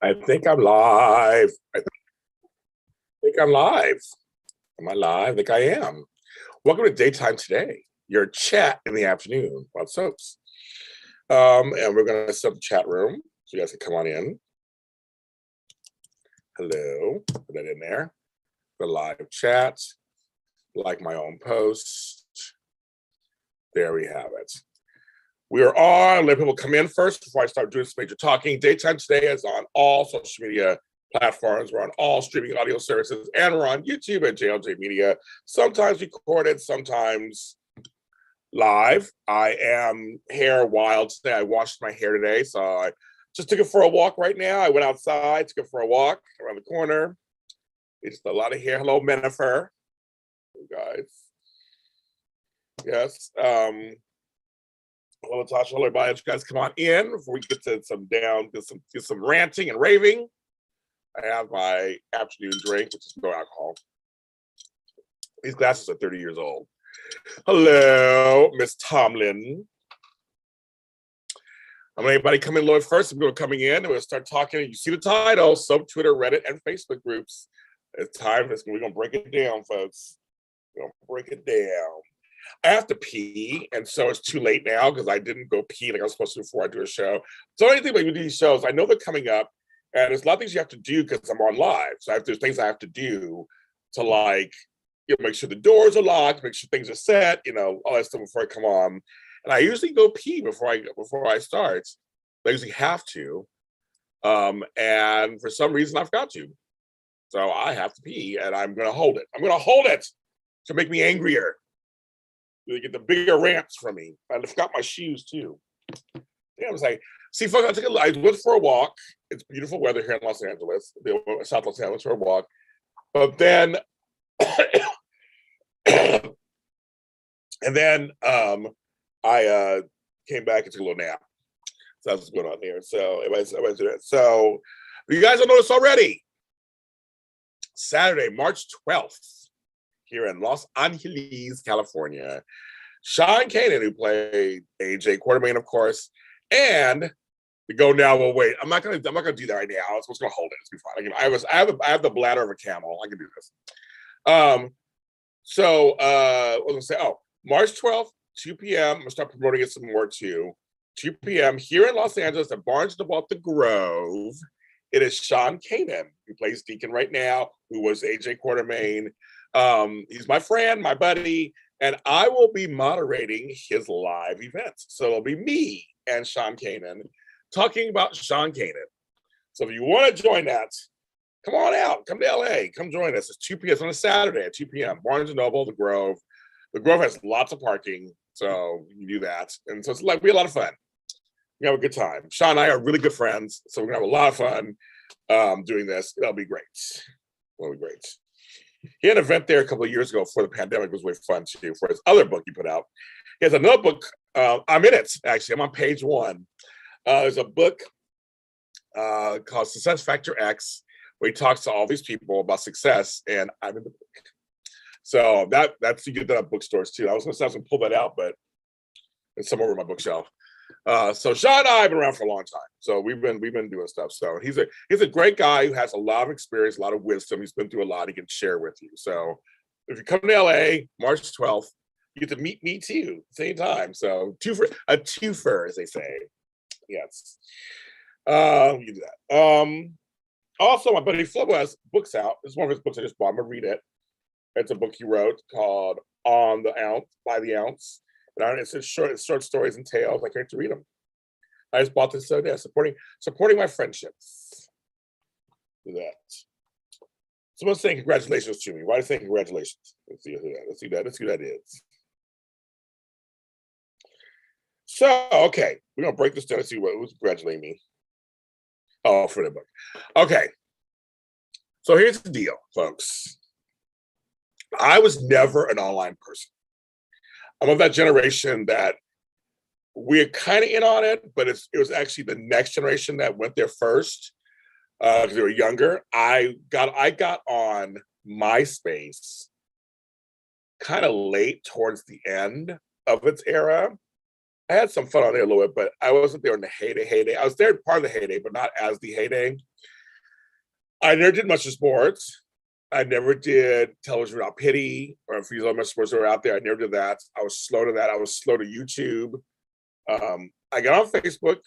I think I'm live. I think I'm live. Am I live? I think I am. Welcome to Daytime Today, your chat in the afternoon about soaps. And we're going to set up the chat room so you guys can come on in. Hello. Put that in there. The live chat, like my own post. There we have it. We are on. Let people come in first before I start doing some major talking. Daytime Today is on all social media platforms. We're on all streaming audio services, and we're on YouTube at JLJ Media. Sometimes recorded, sometimes live. I am hair wild today. I washed my hair today, so I just took it for a walk right now. I went outside, took it for a walk around the corner. It's a lot of hair. Hello, Menifer. You guys. Yes. Hello, Natasha. Hello, everybody. You guys come on in before we get to get some ranting and raving. I have my afternoon drink, which is no alcohol. These glasses are 30 years old. Hello, Miss Tomlin. I'm gonna anybody come in, Lloyd, first. We're coming in and we'll start talking. You see the title, sub Twitter, Reddit, and Facebook groups. It's time. We're gonna break it down, folks. We're gonna break it down. I have to pee, and so it's too late now because I didn't go pee like I was supposed to before I do a show. So anything about these shows, I know they're coming up, and there's a lot of things you have to do because I'm on live. So there's things I have to do to make sure the doors are locked, make sure things are set, all that stuff before I come on. And I usually go pee before I start. I usually have to, and for some reason I forgot to. So I have to pee, and I'm gonna hold it. I'm gonna hold it to make me angrier. You get the bigger rants from me. I forgot my shoes too. Yeah, I was like, see, folks, I went for a walk. It's beautiful weather here in Los Angeles, South Los Angeles, for a walk. But then, and then I came back and took a little nap. So that's what's going on here. So everybody's doing it. So you guys don't know this already. Saturday, March 12th. Here in Los Angeles, California. Sean Kanan, who played AJ Quartermain, of course, and the Go Now Will Wait. I'm not gonna do that right now. I was gonna hold it. It's be fine. I have the bladder of a camel. I can do this. What was I gonna say? Oh, March 12th, 2 p.m. I'm gonna start promoting it some more too. 2 p.m. here in Los Angeles at Barnes & Noble The Grove. It is Sean Kanan, who plays Deacon right now, who was AJ Quartermain. He's my friend, my buddy, and I will be moderating his live events. So it'll be me and Sean Kanan talking about Sean Kanan. So if you want to join that, come on out. Come to LA. Come join us. It's 2 p.m. It's on a Saturday at 2 p.m. Barnes & Noble, The Grove. The Grove has lots of parking, so you can do that. And so it's be a lot of fun. We have a good time. Sean and I are really good friends, so we're going to have a lot of fun doing this. It'll be great. It'll be great. He had an event there a couple of years ago before the pandemic. It was really fun too, for his other book he put out. He has another book. I'm in it, actually. I'm on page 1. There's a book called Success Factor X, where he talks to all these people about success, and I'm in the book. So that's you get that at bookstores too. I was going to pull that out, but it's somewhere over my bookshelf. So Sean and I have been around for a long time. So we've been doing stuff. So he's a great guy who has a lot of experience, a lot of wisdom. He's been through a lot. He can share with you. So if you come to LA, March 12th, you get to meet me too, same time. So a twofer, as they say. Yes. You do that. Also, my buddy Flo has books out. This is one of his books I just bought. I'm gonna read it. It's a book he wrote called On the Ounce, by the Ounce. And it's short stories and tales. I can't to read them. I just bought this so supporting my friendships. Do that. Someone's saying congratulations to me. Why do you say congratulations? Let's see who that is. So, okay, we're gonna break this down and see who's congratulating me. Oh, for the book. Okay. So here's the deal, folks. I was never an online person. I'm of that generation that we're kind of in on it, but it was actually the next generation that went there first because they were younger. I got on MySpace kind of late towards the end of its era. I had some fun on there a little bit, but I wasn't there in the heyday. I was there part of the heyday, but not as the heyday. I never did much of sports. I never did television without pity or if you much sports that were out there. I never did that. I was slow to that. I was slow to YouTube. I got on Facebook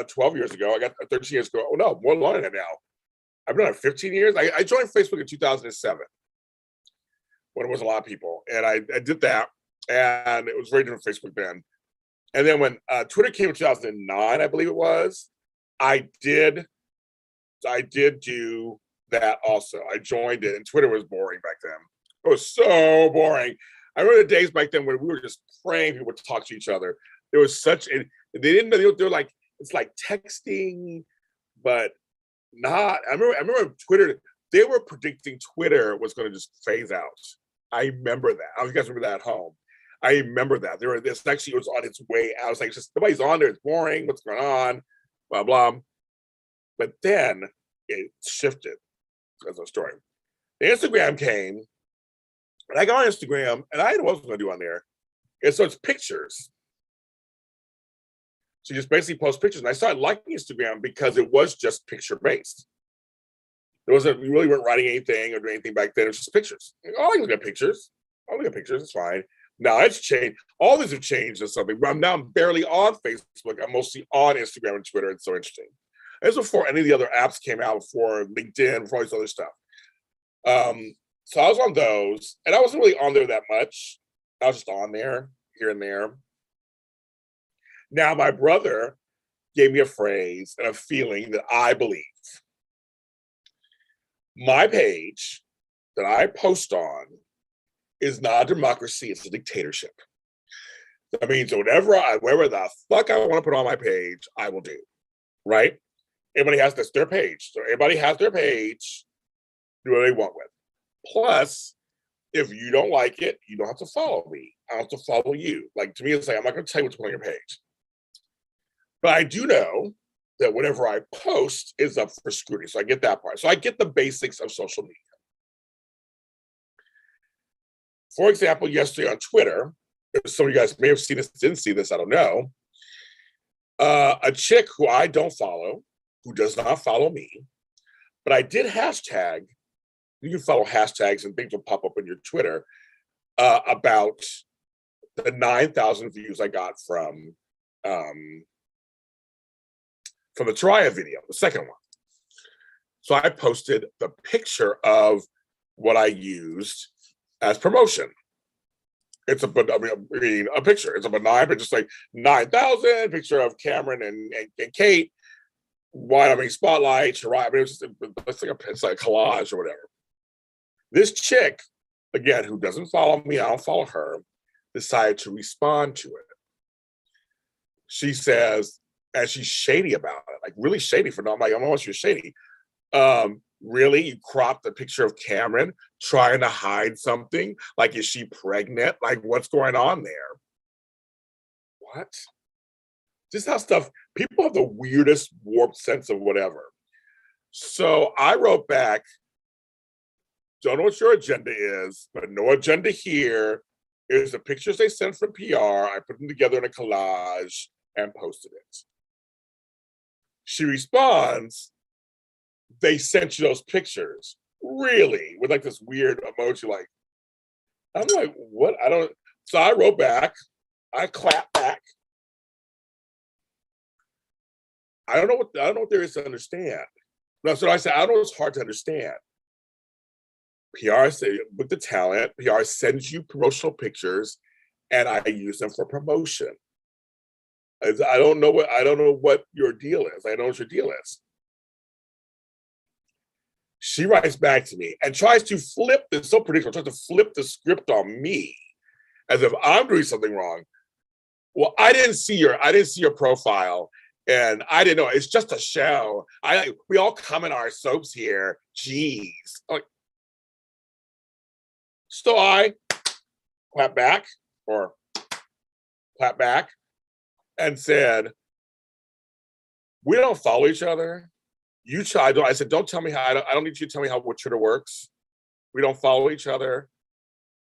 12 years ago. I got 13 years ago. Oh no, more longer than that now. I've been on it 15 years. I joined Facebook in 2007 when it was a lot of people, and I did that, and it was very different Facebook then. And then when Twitter came in 2009, I believe it was, I did do that also. I joined it, and Twitter was boring back then. It was so boring. I remember the days back then when we were just praying people would talk to each other. There was such, they didn't know, they were like, it's like texting, but not. I remember Twitter, they were predicting Twitter was going to just phase out. I remember that. I don't know if you guys remember that at home. I remember that. This actually was on its way out. I was like, just nobody's on there. It's boring. What's going on? Blah, blah. But then it shifted as a story. The Instagram came, and I got on Instagram, and I didn't know what I was going to do on there. And so it's pictures. So you just basically post pictures. And I started liking Instagram because it was just picture based. We really weren't writing anything or doing anything back then. It was just pictures. Like, oh, I can look at pictures. I'll look at pictures. It's fine. Now it's changed. All these have changed or something. But I'm barely on Facebook. I'm mostly on Instagram and Twitter. It's so interesting. This was before any of the other apps came out, before LinkedIn, before all this other stuff. So I was on those, and I wasn't really on there that much. I was just on there here and there. Now my brother gave me a phrase and a feeling that I believe. My page that I post on is not a democracy, it's a dictatorship. That means whatever the fuck I want to put on my page, I will do. Right? Everybody has their page. So everybody has their page, do what they want with. Plus, if you don't like it, you don't have to follow me. I don't have to follow you. Like, to me, it's like, I'm not going to tell you what's on your page. But I do know that whatever I post is up for scrutiny. So I get that part. So I get the basics of social media. For example, yesterday on Twitter, some of you guys may have seen this, didn't see this, I don't know. A chick who I don't follow, who does not follow me, but I did hashtag. You can follow hashtags and things will pop up on your Twitter about the 9,000 views I got from the Taraya video, the second one. So I posted the picture of what I used as promotion. It's a picture. It's a benign picture, just like 9,000, picture of Cameron and Kate, wide opening spotlight, Taraya. I mean, it's like a collage or whatever. This chick, again, who doesn't follow me, I don't follow her, decided to respond to it. She says, and she's shady about it, like really shady for no. I'm like, I don't know if you're shady. Really? You cropped a picture of Cameron trying to hide something? Like, is she pregnant? Like, what's going on there? What? Just how stuff, people have the weirdest warped sense of whatever. So I wrote back, don't know what your agenda is, but no agenda here. Here's the pictures they sent from PR. I put them together in a collage and posted it. She responds, they sent you those pictures. Really? With like this weird emoji, like, I'm like, what? I don't. So I wrote back, I clapped back. I don't know what there is to understand. No, so I said, I don't know it's hard to understand. PR said, with the talent, PR sends you promotional pictures and I use them for promotion. I don't know what your deal is. I don't know what your deal is. She writes back to me and tries to flip this, so predictable, tries to flip the script on me as if I'm doing something wrong. Well, I didn't see your profile, and I didn't know. It's just a show. We all come in our soaps here. Jeez. Like, so I clap back and said, we don't follow each other. I said, don't tell me how, I don't need you to tell me what Twitter works. We don't follow each other.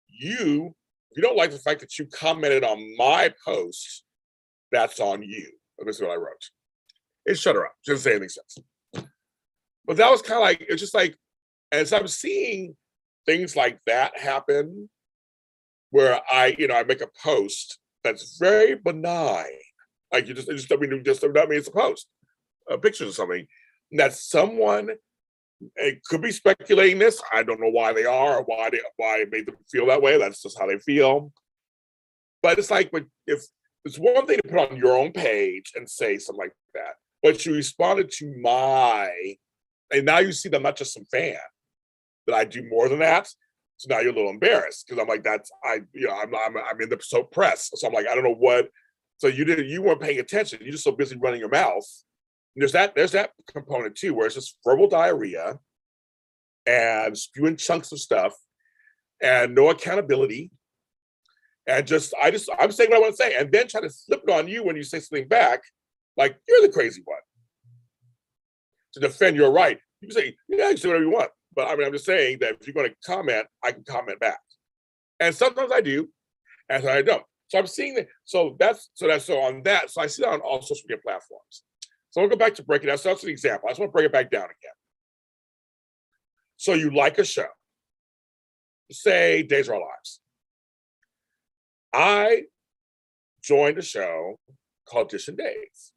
If you don't like the fact that you commented on my post That's on you. This is what I wrote. It shut her up. She didn't say anything sense. But that was kind of like, it's just like, as I'm seeing things like that happen, where I make a post that's very benign. Like I mean, it's a post, pictures of something that someone, it could be speculating this. I don't know why they are, or why it made them feel that way. That's just how they feel. But it's like, if it's one thing to put on your own page and say something like that, but you responded to and now you see that I'm not just some fan, that I do more than that. So now you're a little embarrassed because I'm like, I'm in the press. So I'm like, I don't know what. So you weren't paying attention. You're just so busy running your mouth. And there's that component too, where it's just verbal diarrhea and spewing chunks of stuff and no accountability. And I'm saying what I want to say, and then try to flip it on you when you say something back, like you're the crazy one. To defend your right, you can say, yeah, you say whatever you want. But I mean, I'm just saying that if you're going to comment, I can comment back. And sometimes I do, and sometimes I don't. So I'm seeing that. So on that. So I see that on all social media platforms. So I'll go back to breaking down. So that's an example. I just want to break it back down again. So you like a show, say Days of Our Lives. I joined a show called Dish and Days,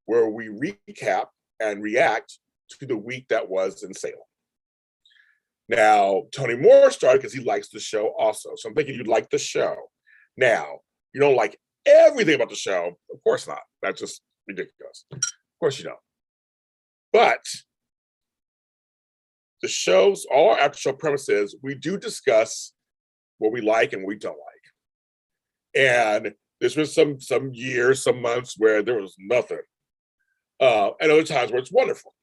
where we recap and react to the week that was in Salem. Now, Tony Moore started because he likes the show also. So I'm thinking you'd like the show. Now, you don't like everything about the show. Of course not. That's just ridiculous. Of course you don't. But the show's, all our after show premises, we do discuss what we like and what we don't like. And there's been some years, some months where there was nothing. And other times where it's wonderful.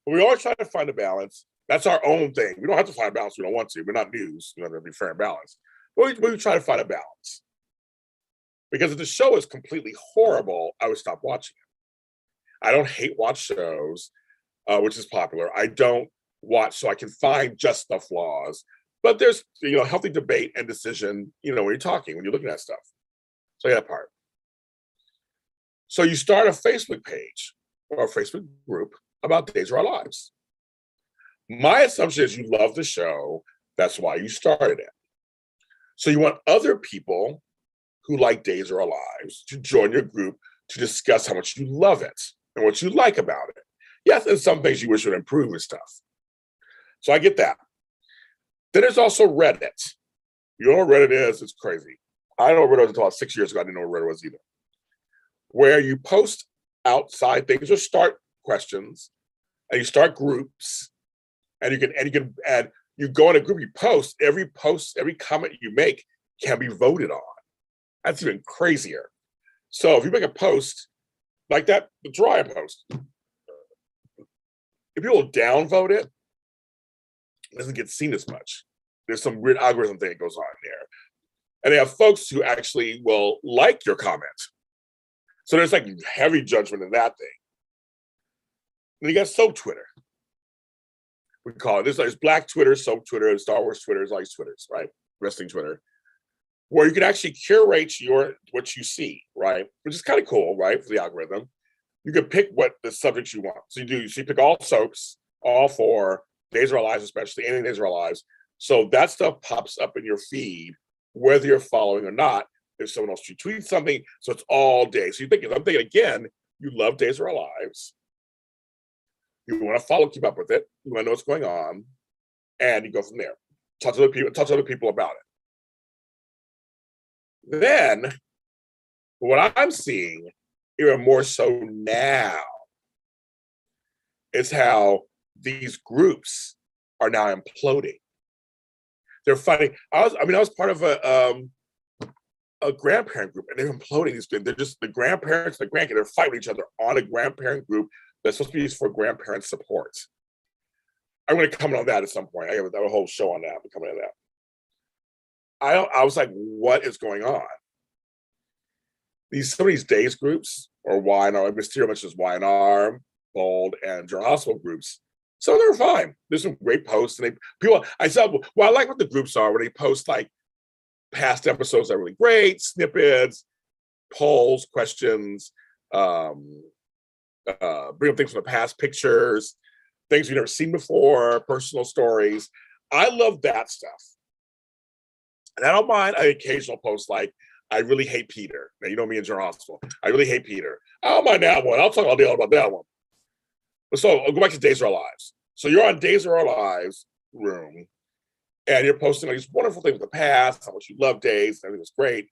But we always try to find a balance. That's our own thing. We don't have to find a balance. We don't want to. We're not news. We're going to be fair and balanced. But we try to find a balance. Because if the show is completely horrible, I would stop watching it. I don't hate watch shows, which is popular. I don't watch so I can find just the flaws. But there's healthy debate and decision, when you're talking, when you're looking at stuff. So that part. So you start a Facebook page or a Facebook group about Days of Our Lives. My assumption is you love the show. That's why you started it. So you want other people who like Days of Our Lives to join your group to discuss how much you love it and what you like about it. Yes, and some things you wish would improve and stuff. So I get that. Then there's also Reddit. You know what Reddit is? It's crazy. I don't know what Reddit was until about 6 years ago. I didn't know what Reddit was either. Where you post outside things or start questions, and you start groups, and you go in a group. You post, every comment you make can be voted on. That's even crazier. So if you make a post like that, the Dry post, if people downvote it, it doesn't get seen as much. There's some weird algorithm thing that goes on there. And they have folks who actually will like your comment. So there's like heavy judgment in that thing. And you got Soap Twitter. We call it. There's Black Twitter, Soap Twitter, Star Wars Twitter, all these Twitters, right? Wrestling Twitter. Where you can actually curate what you see, right? Which is kind of cool, right? For the algorithm. You can pick what the subjects you want. So you pick all soaps, all for Days of Our Lives, especially, any Days of Our Lives. So that stuff pops up in your feed, whether you're following or not. If someone else retweets something, so it's all day. So I'm thinking again, you love Days of Our Lives. You want to follow, keep up with it. You want to know what's going on, and you go from there. Talk to other people about it. Then, what I'm seeing even more so now is how these groups are now imploding. They're fighting. I was part of a grandparent group, and they're imploding. They're just the grandparents and the grandkids. They're fighting each other on a grandparent group that's supposed to be used for grandparent support. I'm going to comment on that at some point. I have a whole show on that. I'm coming to that. I was like, what is going on? Some of these days groups, or Y&R, Mysterio mentions Y&R, Bold, and Journal Hospital groups. So they're fine. There's some great posts, and I said, well, I like what the groups are when they post like past episodes that are really great, snippets, polls, questions, bring up things from the past, pictures, things you've never seen before, personal stories. I love that stuff. And I don't mind an occasional post like, I really hate Peter. Now, you know me in General Hospital. I really hate Peter. I don't mind that one. I'll talk all day about that one. So I'll go back to Days of Our Lives. So you're on Days of Our Lives room, and you're posting all these wonderful things with the past, how much you love Days, and everything was great.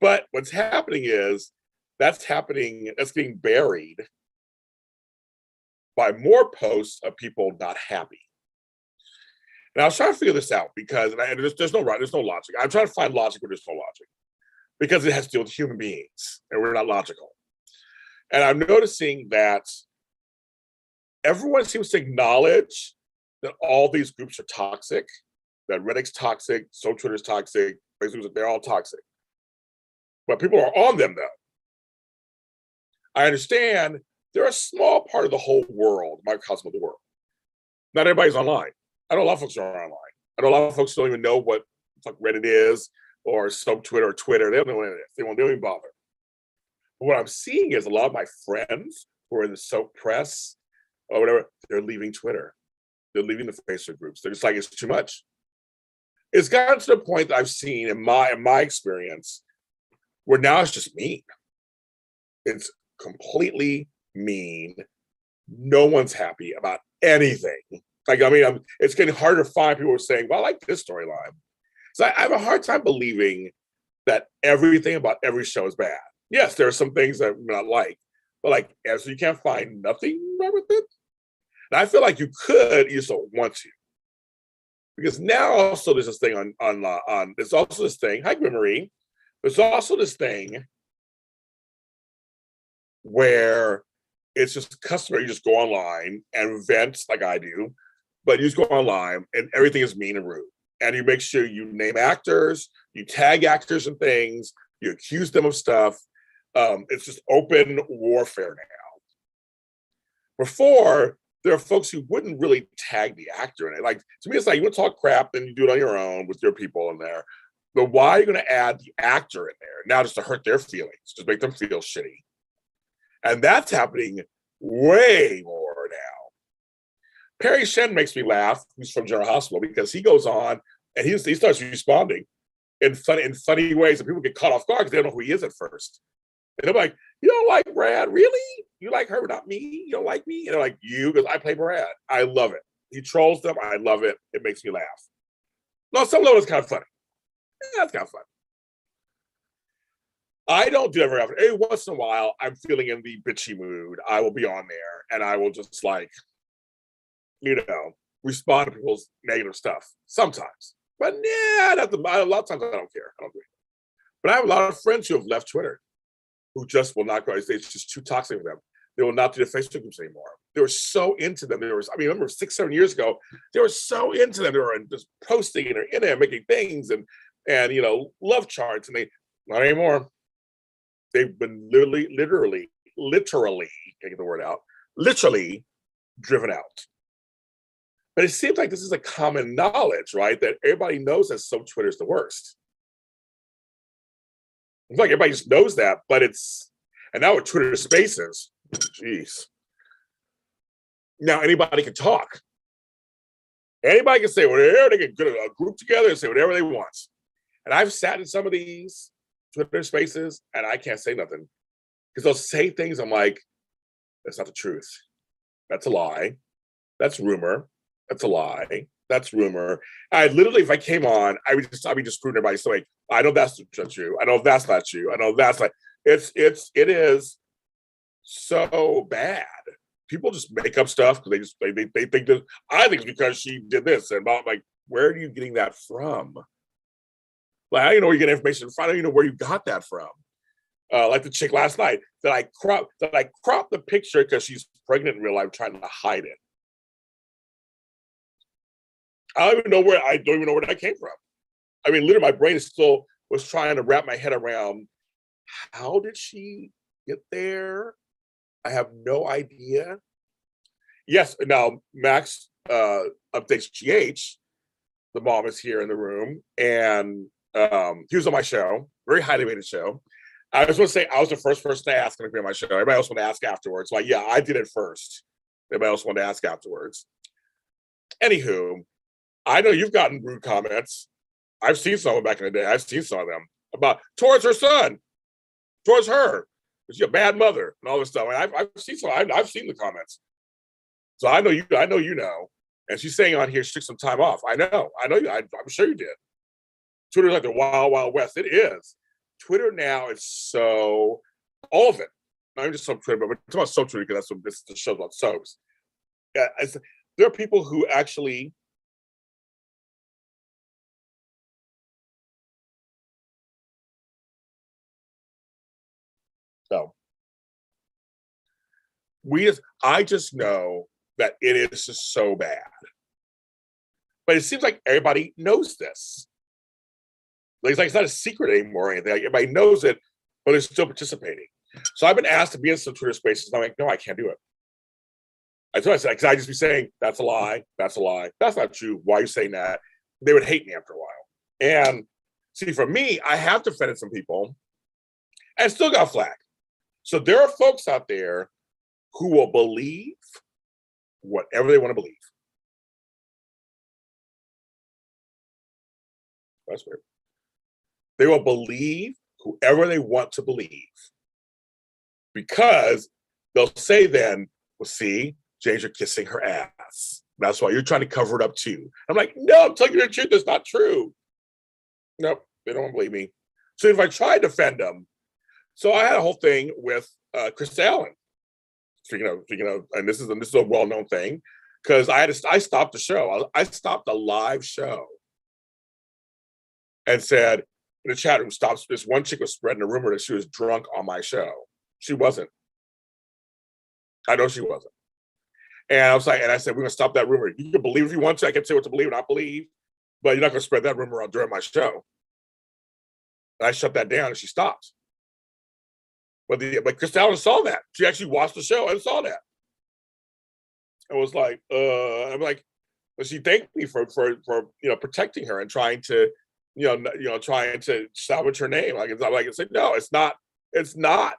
But what's happening is that's getting buried by more posts of people not happy. And I was trying to figure this out because there's no logic. I'm trying to find logic where there's no logic because it has to do with human beings and we're not logical. And I'm noticing that everyone seems to acknowledge that all these groups are toxic, that Reddit's toxic, so Twitter's toxic, Facebook's, they're all toxic. But people are on them though. I understand they're a small part of the whole world, microcosm of the world. Not everybody's online. I know a lot of folks are online. I know a lot of folks don't even know what Reddit is or some Twitter or Twitter. They don't know what it is. They don't even bother. But what I'm seeing is a lot of my friends who are in the soap press or whatever, they're leaving Twitter. They're leaving the Facebook groups. They're just like, it's too much. It's gotten to the point that I've seen in my experience where now it's just mean. It's completely mean. No one's happy about anything. It's getting harder to find people who are saying, well, I like this storyline. So I have a hard time believing that everything about every show is bad. Yes, there are some things that we not like, but so you can't find nothing wrong with it. And I feel like you could, you just don't want to. Because now also there's this thing on there's also this thing, hi Marie, there's also this thing where it's just customary, you just go online and vent like I do, but you just go online and everything is mean and rude. And you make sure you name actors, you tag actors and things, you accuse them of stuff. It's just open warfare now. Before, there are folks who wouldn't really tag the actor in it. Like, to me, it's like you want to talk crap, then you do it on your own with your people in there. But why are you going to add the actor in there now just to hurt their feelings, just make them feel shitty? And that's happening way more now. Perry Shen makes me laugh, who's from General Hospital, because he goes on and he starts responding in funny ways, and people get caught off guard because they don't know who he is at first. And I'm like, you don't like Brad? Really? You like her, not me? You don't like me? And they're like, you, because I play Brad. I love it. He trolls them. I love it. It makes me laugh. No, some level it's kind of funny. Yeah, it's kind of fun. I don't do it very often. Every once in a while, I'm feeling in the bitchy mood. I will be on there and I will just respond to people's negative stuff sometimes. But yeah, a lot of times I don't care. I don't care. But I have a lot of friends who have left Twitter who just will not go. It's just too toxic for them. They will not do the Facebook groups anymore. They were so into them. Remember 6-7 years ago, they were so into them. They were just posting and they're in there making things and love charts, and they not anymore. They've been literally, can't get the word out, literally driven out. But it seems like this is a common knowledge, right? That everybody knows that soap Twitter is the worst. It's like everybody just knows that, but and now with Twitter Spaces, jeez. Now anybody can talk. Anybody can say whatever, they can get a group together and say whatever they want. And I've sat in some of these Twitter Spaces and I can't say nothing. Because they'll say things, I'm like, that's not the truth. That's a lie. That's rumor. That's a lie. That's rumor. I literally, if I came on, I'd be just proving everybody. So I know that's not true. I know that's not true. I know that's not. It is so bad. People just make up stuff because they think that I think it's because she did this, and I'm like, where are you getting that from? Like, I don't know where you get information from. I don't even know where you got that from. Like the chick last night that I cropped the picture because she's pregnant in real life, trying to hide it. I don't even know where that came from. I mean, literally, my brain was trying to wrap my head around how did she get there? I have no idea. Yes, now Max updates GH. The mom is here in the room, and He was on my show, very highly rated show. I just want to say I was the first person to ask him to be on my show. Everybody else wanted to ask afterwards. Like, yeah, I did it first. Everybody else wanted to ask afterwards. Anywho, I know you've gotten rude comments. I've seen some back in the day. I've seen some of them about towards her son, towards her. She's a bad mother and all this stuff. I've seen some. I've seen the comments. So I know you. I know you know. And she's saying on here she took some time off. I know. I know you. I'm sure you did. Twitter's like the wild, wild west. It is. Twitter now is so all of it. Not even just some Twitter, but we're talking about soap Twitter because that's what this show's about soaps. There are people who actually so I just know that it is just so bad. But it seems like everybody knows this. Like it's not a secret anymore or anything. Like everybody knows it, but they're still participating. So I've been asked to be in some Twitter spaces. And I'm like, no, I can't do it. I told myself, because I just be saying, that's a lie, that's a lie, that's not true. Why are you saying that? They would hate me after a while. And see, for me, I have defended some people and still got flack. So there are folks out there who will believe whatever they want to believe. That's weird. They will believe whoever they want to believe because they'll say then, well, see, James, you're kissing her ass. That's why you're trying to cover it up too. I'm like, no, I'm telling you the truth. It's not true. Nope, they don't believe me. So if I try to defend them, so I had a whole thing with Chris Allen. Speaking of, and this is a well-known thing because I stopped the show. I stopped a live show and said in the chat room, "Stop!" This one chick was spreading a rumor that she was drunk on my show. She wasn't. I know she wasn't. And I was like, and I said, we're gonna stop that rumor. You can believe if you want to. I can say what to believe and not believe, but you're not gonna spread that rumor out during my show. And I shut that down, and she stopped. But Chris Allen saw that. She actually watched the show and saw that. I was like, I'm like, but she thanked me for protecting her and trying to, trying to salvage her name. Like I said, no, it's not. It's not.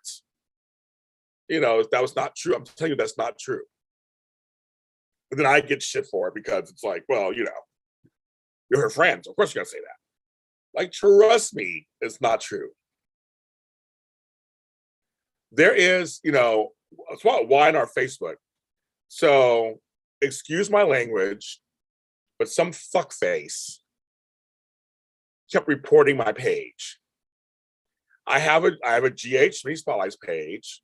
That was not true. I'm telling you, that's not true. But then I get shit for it because it's like, well, you're her friends. Of course you're gonna say that. Like, trust me, it's not true. There is, it's about why in our Facebook. So, excuse my language, but some fuckface kept reporting my page. I have a GH Mini Spotlights page.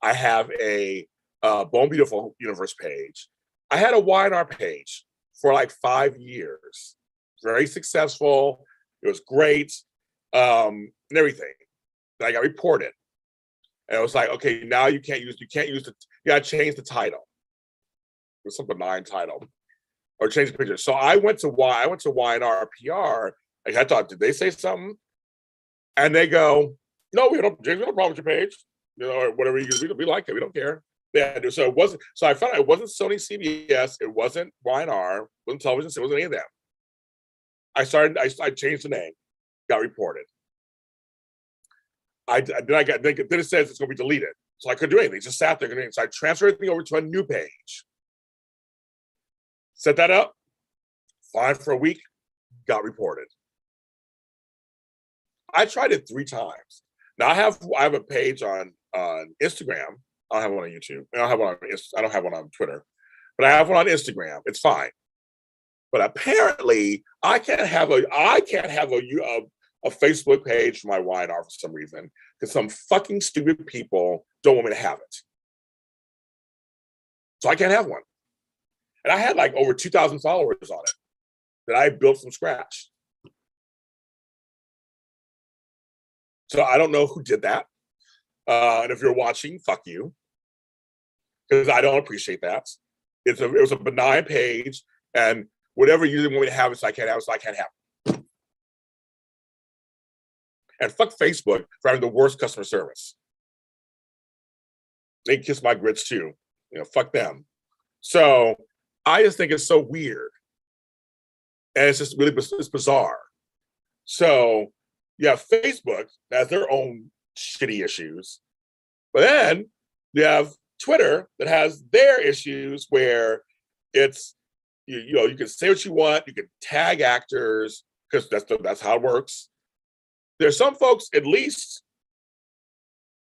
I have a Bone Beautiful Universe page. I had a Y&R page for like 5 years. Very successful. It was great. And everything. And I got reported. And it was like, okay, now you gotta change the title. It was some benign title. Or change the picture. So I went to Y&R PR. Like I thought, did they say something? And they go, no, we don't problem with your page. Or whatever you use. We like it. We don't care. Yeah, so it wasn't. So I found out it wasn't Sony CBS. It wasn't Y&R. It wasn't television. It wasn't any of them. I changed the name. Got reported. Then it says it's going to be deleted. So I couldn't do anything. It just sat there. So I transferred everything over to a new page. Set that up. Fine for a week. Got reported. I tried it 3 times. Now I have a page on Instagram. I don't have one on YouTube. I don't have one on Twitter, but I have one on Instagram. It's fine. But apparently, I can't have a Facebook page for my Y&R for some reason because some fucking stupid people don't want me to have it. So I can't have one. And I had like over 2,000 followers on it that I built from scratch. So I don't know who did that. And if you're watching, fuck you. Because I don't appreciate that. It was a benign page, and whatever you didn't want me to have it, so I can't have it, so I can't have it. And fuck Facebook for having the worst customer service. They kiss my grits too. Fuck them. So I just think it's so weird. And it's just really bizarre. So you have Facebook that has their own shitty issues, but then you have Twitter that has their issues where it's you know you can say what you want, you can tag actors because that's how it works. There's some folks at least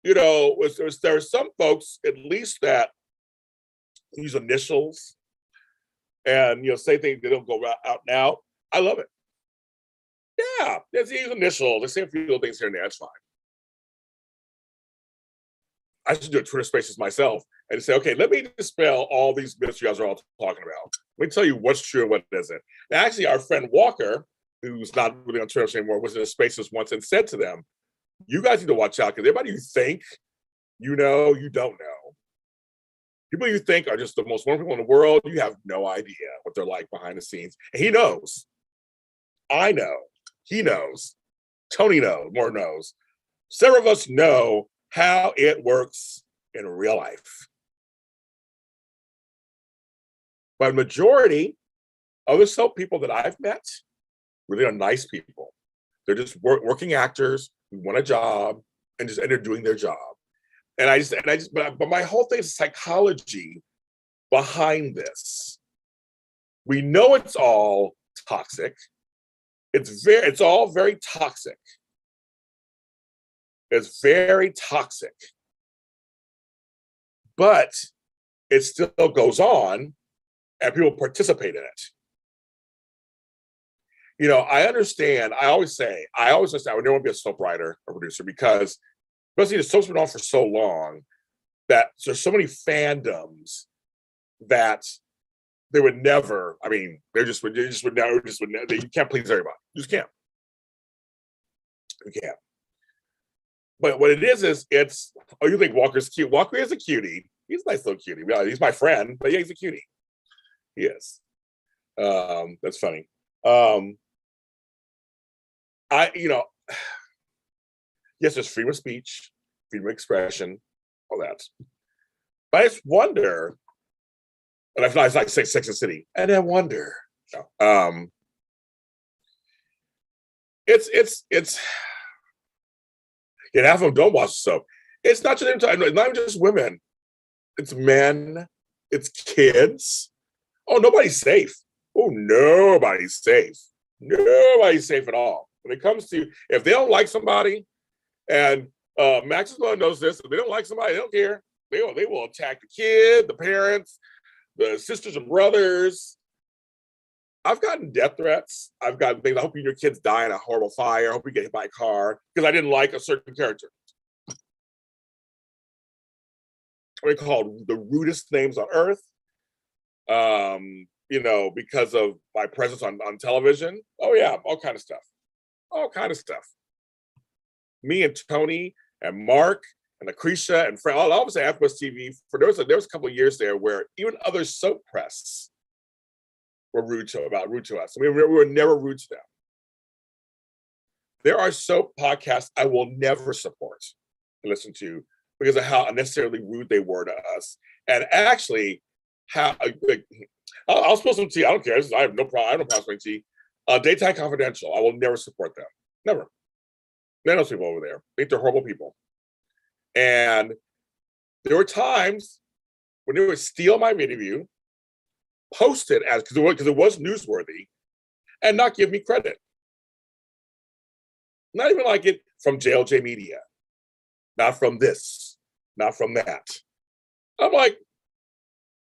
you know there are some folks at least that use initials and say things that don't go out and out. I love it. Yeah, there's use initials. They say a few things here and there. That's fine. I should do a Twitter Spaces myself and say, okay, let me dispel all these myths you guys are all talking about. Let me tell you what's true and what isn't. And actually, our friend Walker, who's not really on Twitter anymore, was in the Spaces once and said to them, "You guys need to watch out because everybody you think you know, you don't know. People you think are just the most wonderful people in the world, you have no idea what they're like behind the scenes." And he knows. I know. He knows. Tony knows. More knows. Several of us know how it works in real life. But majority of the soap people that I've met really are nice people. They're just working actors who want a job and they're doing their job. But my whole thing is psychology behind this. We know it's all toxic. It's all very toxic. It's very toxic. But it still goes on and people participate in it. I understand. I always say, I would never want to be a soap writer or producer because especially the soap's been on for so long that there's so many fandoms that they would never, they just would never, you can't please everybody. You just can't. You can't. But what it is it's, oh, you think Walker's cute. Walker is a cutie. He's a nice little cutie. He's my friend, but yeah, he's a cutie. He is. That's funny. Yes, there's freedom of speech, freedom of expression, all that. But I just wonder, and I like Sex and the City, and I wonder, it's half of them don't watch the soap. It's not just not even just women. It's men. It's kids. Oh, nobody's safe. Oh, nobody's safe. Nobody's safe at all. When it comes to if they don't like somebody, and Max knows this, if they don't like somebody, they don't care. They will attack the kid, the parents, the sisters and brothers. I've gotten death threats. I've gotten things. I hope your kids die in a horrible fire. I hope you get hit by a car because I didn't like a certain character. What they call the rudest names on earth. Because of my presence on television. Oh yeah, all kind of stuff. All kind of stuff. Me and Tony and Mark and Lucretia and Fred, all of us at AfterBuzz TV. There was a couple of years there where even other soap press were rude to us. We were never rude to them. There are soap podcasts I will never support and listen to because of how unnecessarily rude they were to us. And actually, I'll spill some tea. I don't care. I have no problem. I have no problem with tea. Daytime Confidential. I will never support them. Never. They know people over there. I think they're horrible people. And there were times when they would steal my interview, post it as because it was newsworthy, and not give me credit. Not even like it from JLJ Media. Not from this. Not from that. I'm like,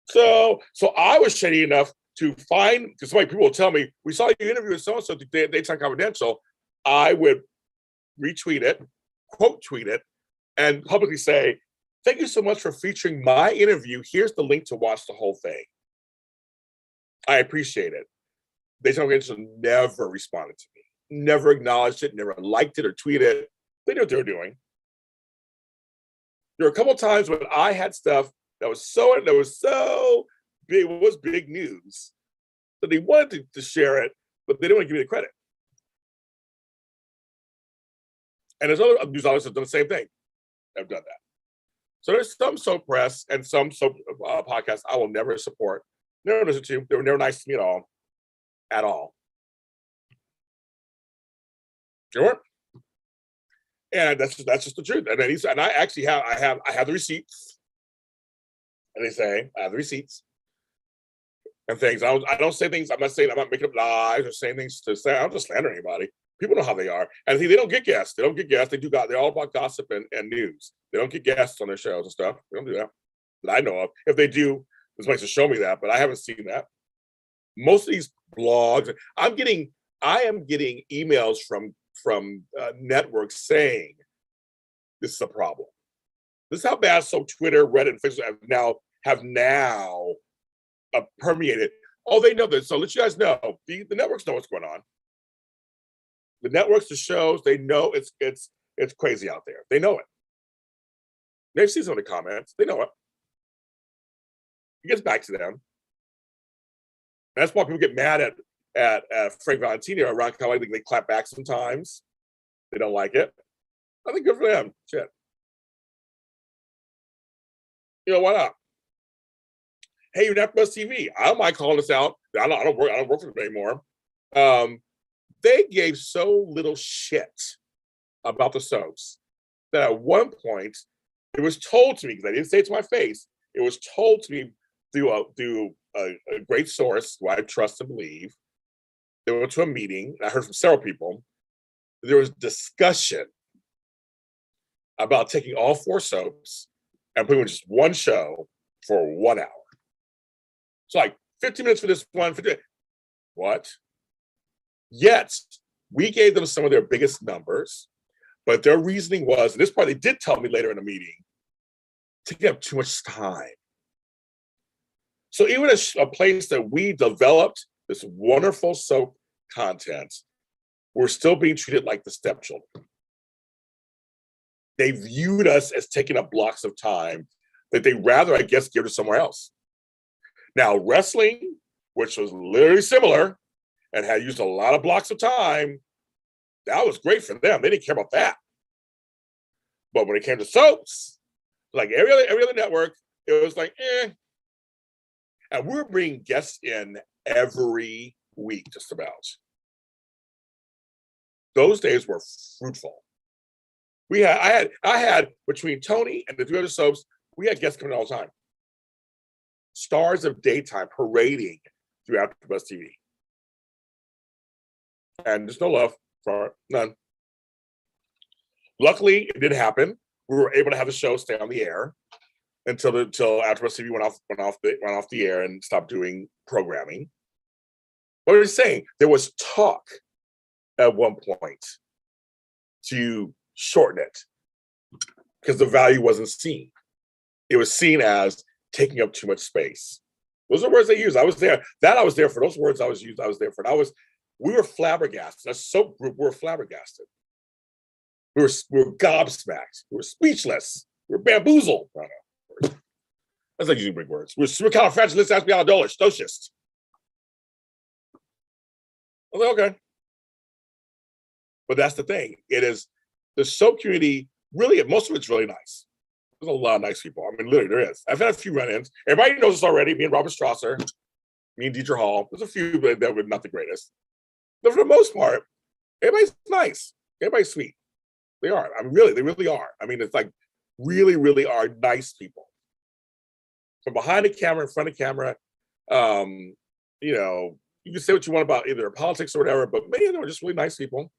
so I was shady enough to find, because so many people will tell me, we saw you interviewing so-and-so to Daytime Confidential. I would retweet it, quote tweet it, and publicly say, thank you so much for featuring my interview. Here's the link to watch the whole thing. I appreciate it. Daytime Confidential never responded to me, never acknowledged it, never liked it or tweeted it. They knew what they were doing. There were a couple of times when I had stuff that was so big, it was big news, that they wanted to share it, but they didn't want to give me the credit. And there's other news outlets that have done the same thing. Have done that. So there's some soap press and some soap podcasts I will never support, never listen to. They were never nice to me at all. At all. Sure. And that's just the truth. And then and I actually have the receipts. And they say I have the receipts and things. I don't say things. I'm not making up lies or saying things to say. I don't just slander anybody. People know how they are. And see, they don't get guests. They don't get guests. They're all about gossip and news. They don't get guests on their shows and stuff. They don't do that I know of. If they do, this makes to show me that, but I haven't seen that. Most of these blogs, I am getting emails from networks saying this is a problem. This is how bad Twitter, Reddit, and Facebook have now permeated. Oh, they know this. So let you guys know. The networks know what's going on. The networks, the shows, they know it's crazy out there. They know it. They've seen some of the comments. They know it. It gets back to them. And that's why people get mad at Frank Valentino around how they clap back sometimes. They don't like it. I think good for them. Shit. Why not? Hey, you're AfterBuzz TV. I don't mind calling this out. I don't work for them anymore. They gave so little shit about the soaps that at one point it was told to me, because I didn't say it to my face, it was told to me through a great source who I trust and believe. They went to a meeting, and I heard from several people. There was discussion about taking all 4 soaps and putting just one show for 1 hour. It's like 15 minutes for this one. 15 What? Yet, we gave them some of their biggest numbers, but their reasoning was, and this part they did tell me later in the meeting, taking up too much time. So even a place that we developed this wonderful soap content, we're still being treated like the stepchildren. They viewed us as taking up blocks of time that they rather, I guess, give to somewhere else. Now, wrestling, which was literally similar and had used a lot of blocks of time, that was great for them. They didn't care about that. But when it came to soaps, like every other network, it was like, eh. And we were bringing guests in every week, just about. Those days were fruitful. I had between Tony and the 3 other soaps, we had guests coming all the time. Stars of daytime parading through AfterBuzz TV. And there's no love for it, none. Luckily, it did happen. We were able to have the show stay on the air until AfterBuzz TV went off the air and stopped doing programming. What I was saying, there was talk at one point to shorten it because the value wasn't seen. It was seen as taking up too much space. Those are words they use. I was there. I was there for those words. I was there for it. We were flabbergasted. As a soap group, we were flabbergasted. We were gobsmacked. We were speechless. We were bamboozled. I don't know. That's like using big words. We're supercalifragilisticexpialidocious. I was like, okay. But that's the thing. It is the soap community, really, most of it's really nice. There's a lot of nice people. I mean, literally, there is. I've had a few run-ins. Everybody knows this already. Me and Robert Strasser, me and Deidre Hall. There's a few that were not the greatest. But for the most part, everybody's nice. Everybody's sweet. They are. I mean, really, they really are. I mean, it's like really, really are nice people. From behind the camera, in front of the camera, you can say what you want about either politics or whatever, but many of them are just really nice people.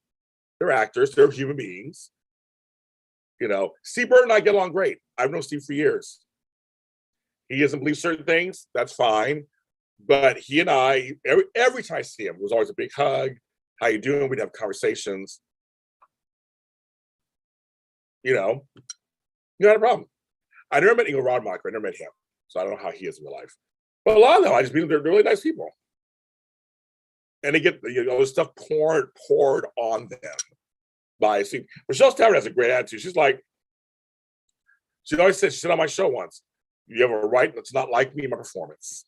They're actors. They're human beings. Steve Bird and I get along great. I've known Steve for years. He doesn't believe certain things. That's fine. But he and I, every time I see him, it was always a big hug. How you doing? We'd have conversations. Not a problem. I never met Ingo Rodmacher. I never met him. So I don't know how he is in real life. But a lot of them, I just mean they're really nice people. And they get all this stuff poured on them. Michelle Stafford has a great attitude. She always said, she said on my show once, you have a right to not like me in my performance.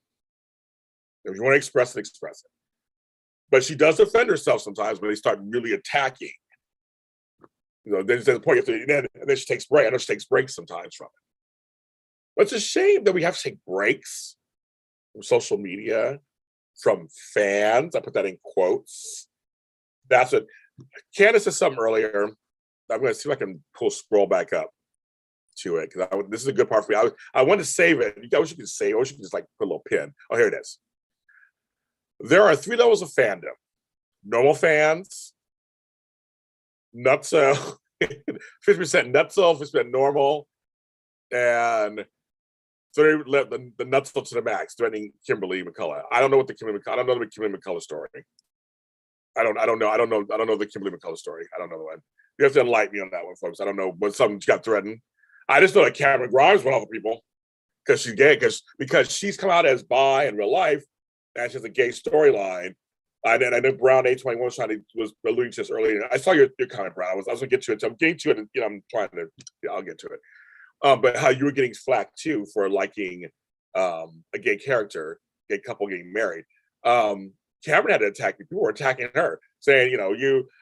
If you want to express it, express it. But she does defend herself sometimes when they start really attacking. Then there's a point, and then she takes breaks. I know she takes breaks sometimes from it. But it's a shame that we have to take breaks from social media, from fans. I put that in quotes. That's what Candace said something earlier. I'm going to see if I can scroll back up to it because this is a good part for me. I wanted to save it. I wish you could save. I wish you could just like put a little pin. Oh, here it is. There are 3 levels of fandom: normal fans, nutso, 50% nutso, 50% normal, and 30 the nutso to the max, threatening Kimberly McCullough. I don't know the Kimberly McCullough story. I don't know the Kimberly McCullough story. I don't know the one. You have to enlighten me on that one, folks. I don't know when something got threatened. I just know that Cameron Grimes went off of people because she's gay, because she's come out as bi in real life, and she has a gay storyline. I know Brown A21 was alluding to this earlier. I saw your comment, Brown. I was going to get to it. So I'm getting to it, and I'm trying to. I'll get to it. But how you were getting flack too for liking a gay character, gay couple getting married. Cameron had to attack me. People were attacking her, saying,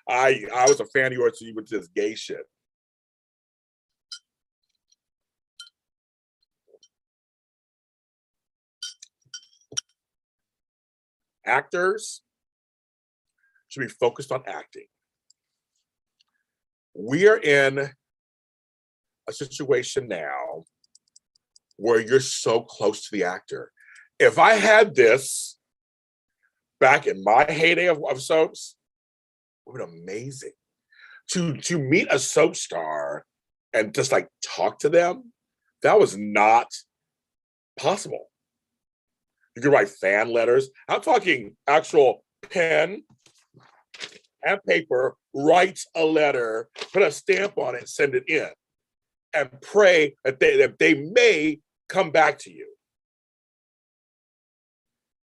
I was a fan of yours, so you went to this gay shit. Actors should be focused on acting. We are in a situation now where you're so close to the actor. If I had this back in my heyday of soaps, it would be amazing. To meet a soap star and just like talk to them, that was not possible. You could write fan letters. I'm talking actual pen and paper, write a letter, put a stamp on it, send it in, and pray that they may come back to you.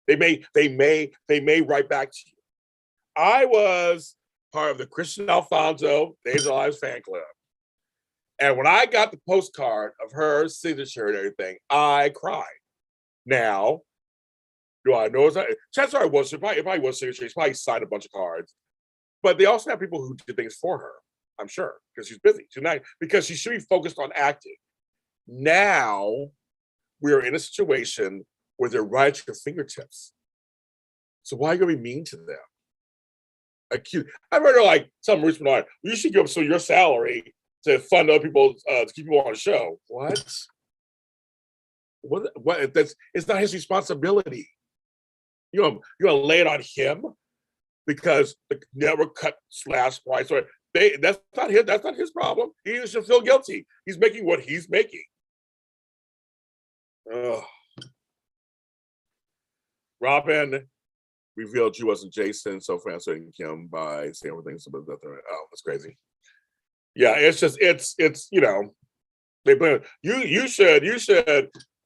They may write back to you. I was part of the Christian Alfonso Days of Lives fan club. And when I got the postcard of her signature and everything, I cried. Now, do I know that? Chances are it probably was signature. She's probably signed a bunch of cards. But they also have people who did things for her, I'm sure, because she's busy tonight, because she should be focused on acting. Now, we're in a situation where they're right at your fingertips. So why are you going to be mean to them? Acute. I've heard like some rich man, you should give up some of your salary to fund other people, to keep people on the show. What? What? It's not his responsibility. You're gonna lay it on him because the network cut / price. Or that's not his problem. He should feel guilty. He's making what he's making. Ugh. Robin revealed she wasn't Jason, so answering Kim by saying everything. Oh, that's crazy. Yeah, it's they blame you should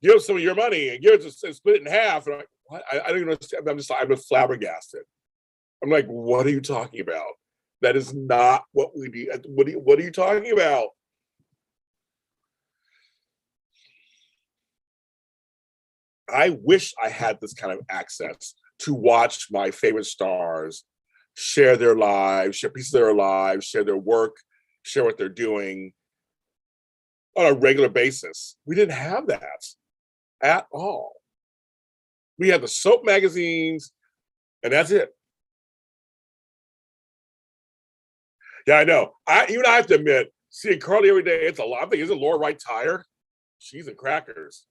give some of your money and give it to split it in half. And what? I don't even understand. I'm just flabbergasted. I'm like, what are you talking about? That is not what we need. What are you talking about? I wish I had this kind of access to watch my favorite stars share their lives, share pieces of their lives, share their work, share what they're doing on a regular basis. We didn't have that at all. We had the soap magazines, and that's it. Yeah, I know. I have to admit, seeing Carly every day, it's a lot. I think, isn't Laura Wright tired? She's in crackers.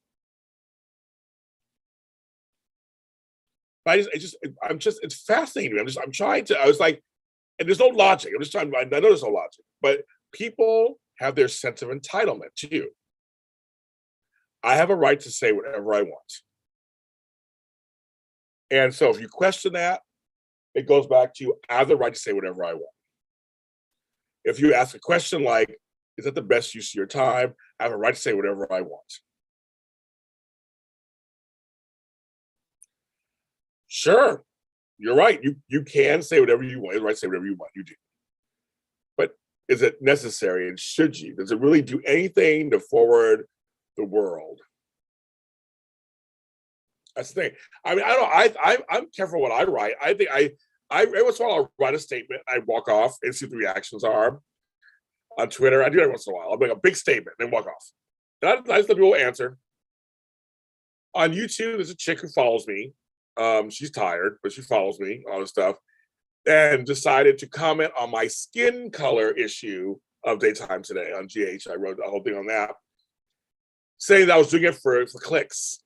It's fascinating. I'm trying to, I was like, and there's no logic. I know there's no logic, but people have their sense of entitlement too. I have a right to say whatever I want. And so if you question that, it goes back to I have the right to say whatever I want. If you ask a question like, is that the best use of your time? I have a right to say whatever I want. Sure, you're right. You can say whatever you want. You're right to say whatever you want. You do. But is it necessary, and should you? Does it really do anything to forward the world? That's the thing. I mean, I don't. I'm careful what I write. I think I every once in a while I'll write a statement. I walk off and see what the reactions are on Twitter. I do every once in a while. I'll make a big statement and then walk off. And I just let people answer. On YouTube, there's a chick who follows me. She's tired, but she follows me, all this stuff. and decided to comment on my skin color issue of Daytime Today on GH. I wrote the whole thing on that, saying that I was doing it for clicks.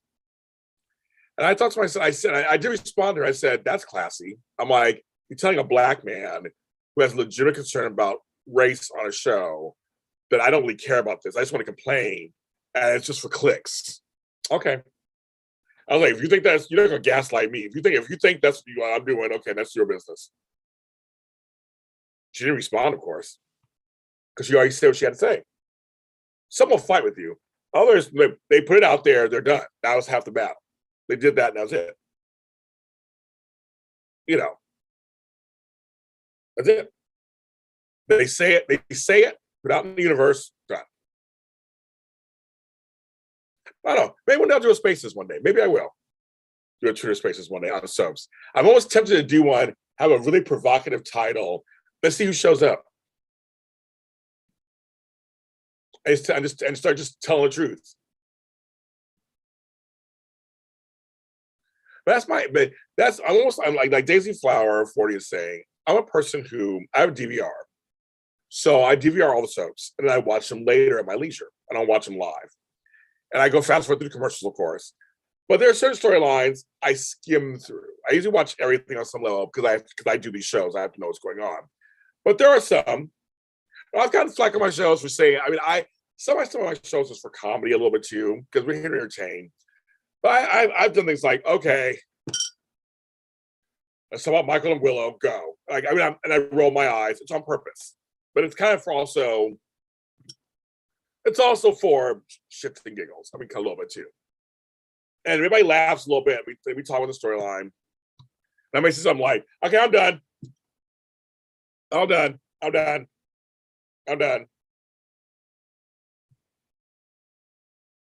And I thought to myself, I did respond to her. I said, that's classy. I'm like, you're telling a Black man who has legitimate concern about race on a show that I don't really care about this. I just want to complain, and it's just for clicks. Okay. I was like, if you think that's, you're not gonna gaslight me. If you think that's what I'm doing, okay, that's your business. She didn't respond, of course, because she already said what she had to say. Some will fight with you. Others, they put it out there, they're done. That was half the battle. They did that, and that was it. You know, that's it. They say it, put out in the universe, done. I don't know. Maybe one day I'll do a Spaces one day. Maybe I will do a Twitter Spaces one day on soaps. I'm almost tempted to do one, have a really provocative title. Let's see who shows up. And start just telling the truth. I'm like Daisy Flower 40 is saying, I'm a person who, I have DVR. So I DVR all the soaps, and then I watch them later at my leisure. I don't watch them live. And I go fast forward through the commercials, of course. But there are certain storylines I skim through. I usually watch everything on some level because I do these shows. I have to know what's going on. But there are some. I've gotten flack on my shows for saying, some of my shows is for comedy a little bit too, because we're here to entertain. But I've done things like, okay, it's about Michael and Willow, go. And I roll my eyes. It's on purpose. But it's kind of it's also for shits and giggles. A little bit too. And everybody laughs a little bit. We talk about the storyline. And I may say something like, okay, I'm done. I'm done.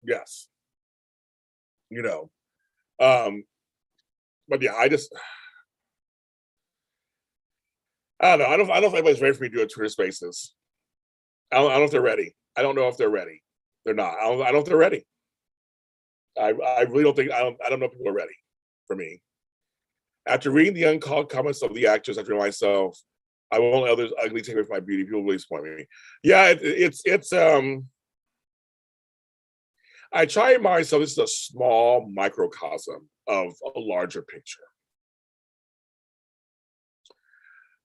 Yes. But yeah, I don't know. I don't know if anybody's ready for me to do a Twitter Spaces. I don't know if they're ready. I don't know if they're ready. They're not. I don't know if they're ready. I really don't think, I don't know if people are ready for me. After reading the uncalled comments of the actors, I feel myself, I won't let others ugly take away from my beauty. People really disappoint me. Yeah, I try to remind myself this is a small microcosm of a larger picture.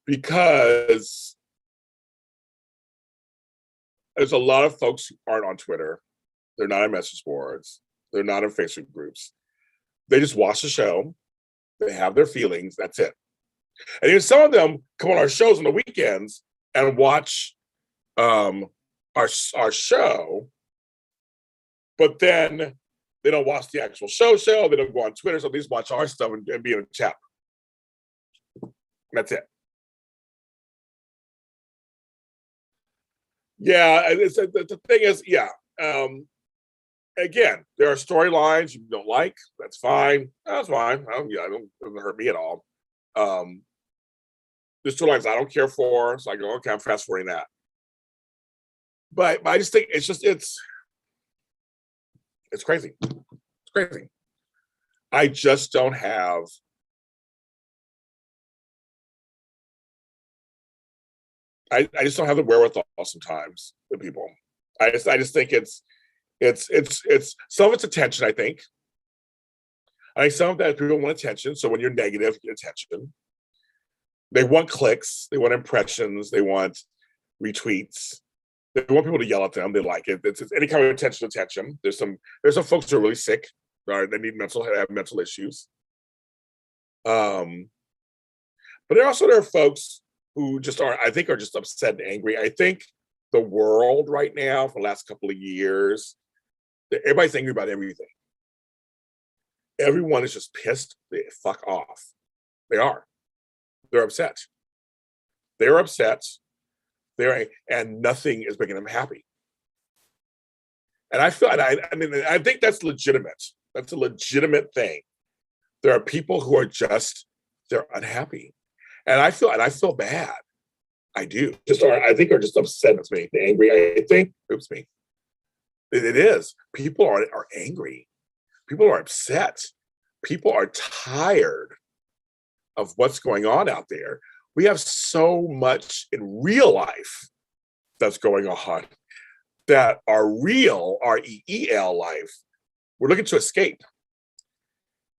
Because there's a lot of folks who aren't on Twitter. They're not on message boards. They're not in Facebook groups. They just watch the show. They have their feelings. That's it. And even some of them come on our shows on the weekends and watch our show, but then they don't watch the actual show. They don't go on Twitter, so they just watch our stuff and be in a chat. That's it. Yeah, the thing is, yeah. Again, there are storylines you don't like. That's fine. That's fine. It doesn't hurt me at all. There's storylines I don't care for, so I go, okay, I'm fast forwarding that. But I just think it's crazy. It's crazy. I just don't have. I just don't have the wherewithal sometimes with people. I just think it's some of it's attention. I think some of that people want attention. So when you're negative, you get attention. They want clicks. They want impressions. They want retweets. They want people to yell at them. They like it. It's any kind of attention. There's some folks who are really sick. They need have mental issues. But there are folks who just are just upset and angry. I think the world right now for the last couple of years, everybody's angry about everything. Everyone is just pissed. They fuck off. They are. They're upset. They're upset. And nothing is making them happy. And I think that's legitimate. That's a legitimate thing. There are people who are they're unhappy. And I feel bad. I do. I think are just upset with me, angry. I think, oops me. It is. People are angry. People are upset. People are tired of what's going on out there. we have so much in real life that's going on that our real, REEL life, we're looking to escape.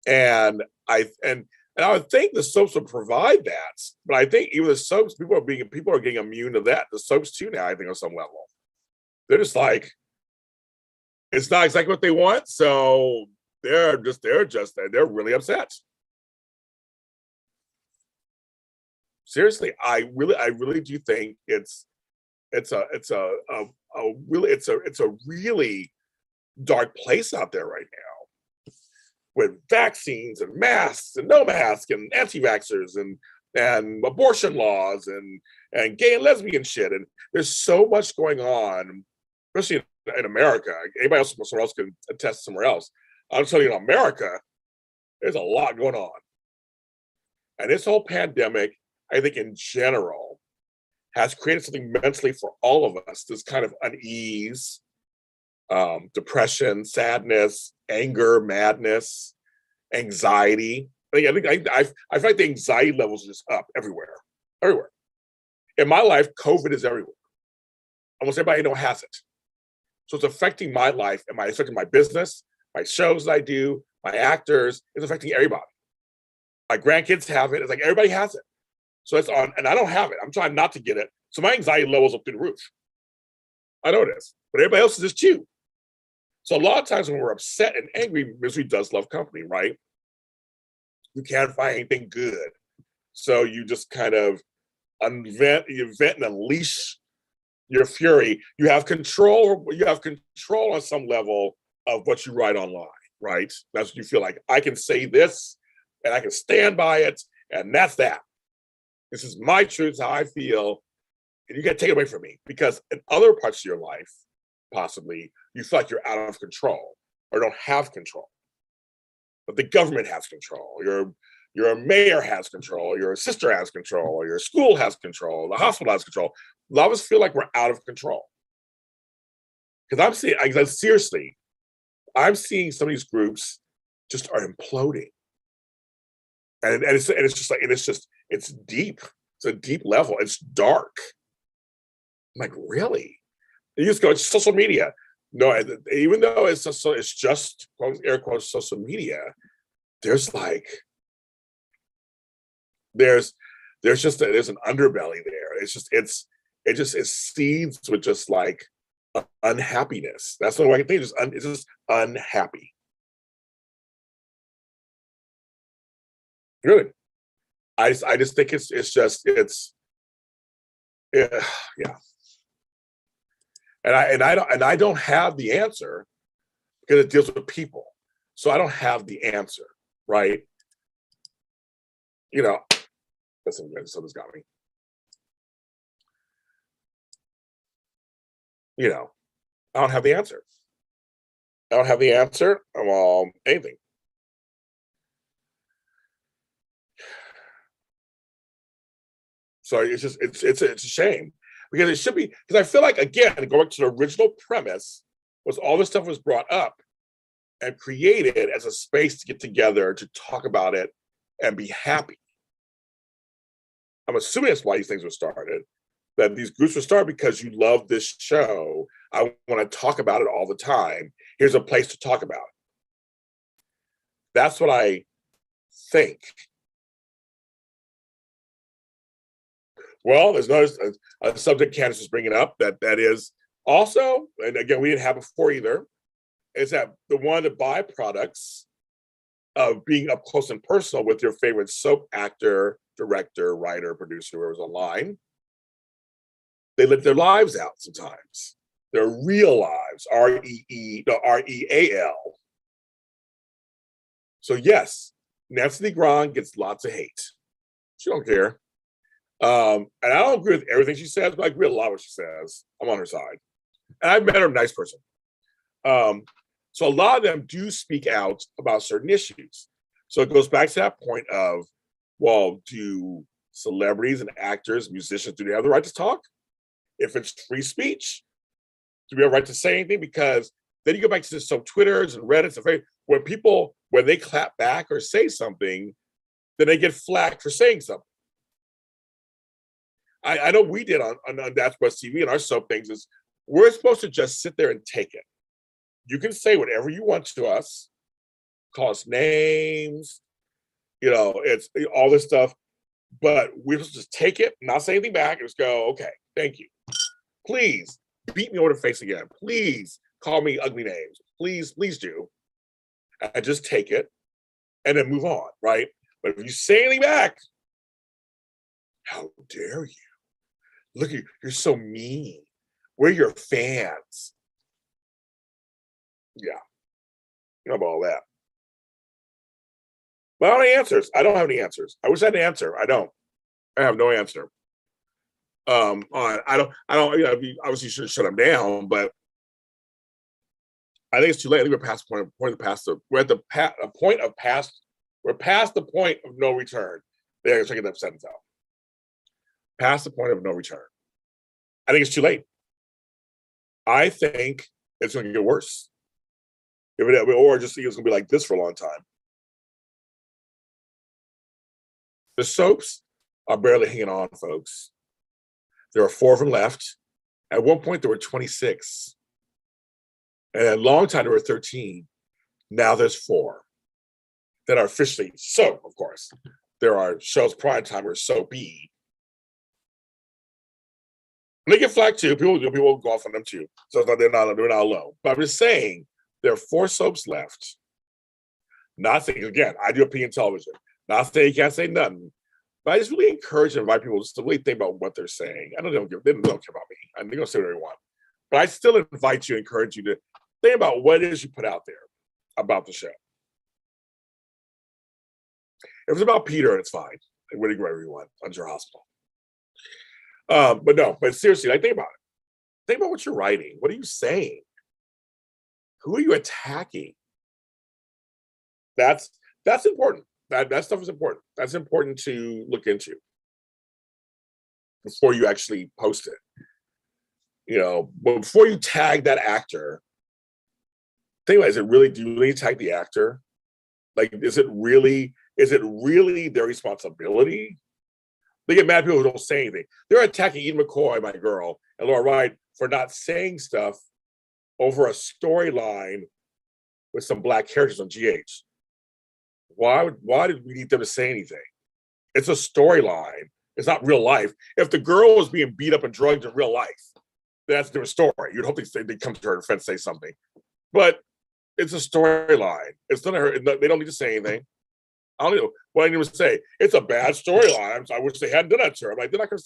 And I would think the soaps would provide that, but I think even the soaps, people are getting immune to that. The soaps too now, I think, on some level. They're just like, it's not exactly what they want, so they're really upset. Seriously, I really do think it's a really dark place out there right now with vaccines and masks and no mask and anti-vaxxers and abortion laws and gay and lesbian shit. And there's so much going on, especially in America. Anybody else somewhere else can attest somewhere else. I'm telling you, in America, there's a lot going on. And this whole pandemic, I think in general, has created something mentally for all of us, this kind of unease, depression, sadness, anger, madness, anxiety. I feel like the anxiety levels are just up everywhere, everywhere. In my life, COVID is everywhere. Almost everybody I know has it. So it's affecting my life, and it's affecting my business, my shows that I do, my actors. It's affecting everybody. My grandkids have it. It's like everybody has it. So it's on, and I don't have it. I'm trying not to get it. So my anxiety levels up through the roof. I know it is, but everybody else is just too. So a lot of times when we're upset and angry, misery does love company, right? You can't find anything good. So you just kind of vent and unleash your fury. You have control on some level of what you write online, right? That's what you feel like. I can say this and I can stand by it, and that's that. This is my truth, how I feel, and you can't take it away from me. Because in other parts of your life, possibly, you feel like you're out of control or don't have control. But the government has control. Your mayor has control. Your sister has control. Or your school has control. The hospital has control. A lot of us feel like we're out of control. Because I'm seeing some of these groups just are imploding. And it's deep. It's a deep level. It's dark. I'm like, really? You just go, it's social media. No, even though it's just air quotes social media, there's an underbelly there. It seeds with just like unhappiness. That's the only way I can think. It's just unhappy. Good. I just think yeah. And I don't have the answer because it deals with people. So I don't have the answer, right? Something's got me. I don't have the answer. I don't have the answer on anything. So it's a shame because it should be, because I feel like, again, going to the original premise was all this stuff was brought up and created as a space to get together to talk about it and be happy. I'm assuming that's why these things were started, that these groups were started because you love this show. I want to talk about it all the time. Here's a place to talk about it. That's what I think. Well, there's a subject Candace is bringing up that is also, and again, we didn't have before either, is that one of the byproducts of being up close and personal with your favorite soap actor, director, writer, producer, whoever's online, they live their lives out sometimes. Their real lives, REAL. So yes, Nancy Negron gets lots of hate. She don't care. And I don't agree with everything she says, but I agree with a lot of what she says. I'm on her side. And I've met her, a nice person. So a lot of them do speak out about certain issues. So it goes back to that point of, well, do celebrities and actors, musicians, do they have the right to talk? If it's free speech, do we have a right to say anything? Because then you go back to some Twitters and Reddits and Facebook, when they clap back or say something, then they get flack for saying something. I know we did on That's West TV and our soap things is we're supposed to just sit there and take it. You can say whatever you want to us, call us names, it's all this stuff, but we're supposed to just take it, not say anything back, and just go, okay, thank you. Please beat me over the face again. Please call me ugly names. Please do. And just take it and then move on, right? But if you say anything back, how dare you? Look at you, you're so mean. We're your fans. Yeah, you know about all that. But I don't have any answers. I don't have any answers. I wish I had an answer. I don't. I have no answer. I don't, obviously should shut them down, but I think it's too late. I think we're past the point of past we're at the point of past, we're past the point of no return. They're taking that sentence out. Past the point of no return. I think it's too late. I think it's going to get worse. Or just think it's going to be like this for a long time. The soaps are barely hanging on, folks. There are 4 of them left. At one point, there were 26. And at a long time, there were 13. Now there's 4 that are officially soap, of course. There are shows prime time are soapy. And they get flack too. People go off on them too. So they're not alone. But I'm just saying, there are 4 soaps left. Not saying, again, I do opinion television. Not saying you can't say nothing. But I just really encourage and invite people just to really think about what they're saying. They don't care about me. They're going to say whatever they want. But I still invite you, encourage you to think about what it is you put out there about the show. If it's about Peter, it's fine. They really go wherever you want, under hospital. But seriously, think about it. Think about what you're writing. What are you saying? Who are you attacking? That's important. That stuff is important. That's important to look into before you actually post it. But before you tag that actor, think about, do you really tag the actor? Is it really their responsibility? They get mad at people who don't say anything. They're attacking Eden McCoy, my girl, and Laura Wright for not saying stuff over a storyline with some Black characters on GH. Why did we need them to say anything? It's a storyline. It's not real life. If the girl was being beat up and drugged in real life, that's a different story. You'd hope they come to her defense, say something. But it's a storyline. It's not her. They don't need to say anything. I don't know what I need to say. It's a bad storyline. I wish they hadn't done that to her. I'm like, they're not going to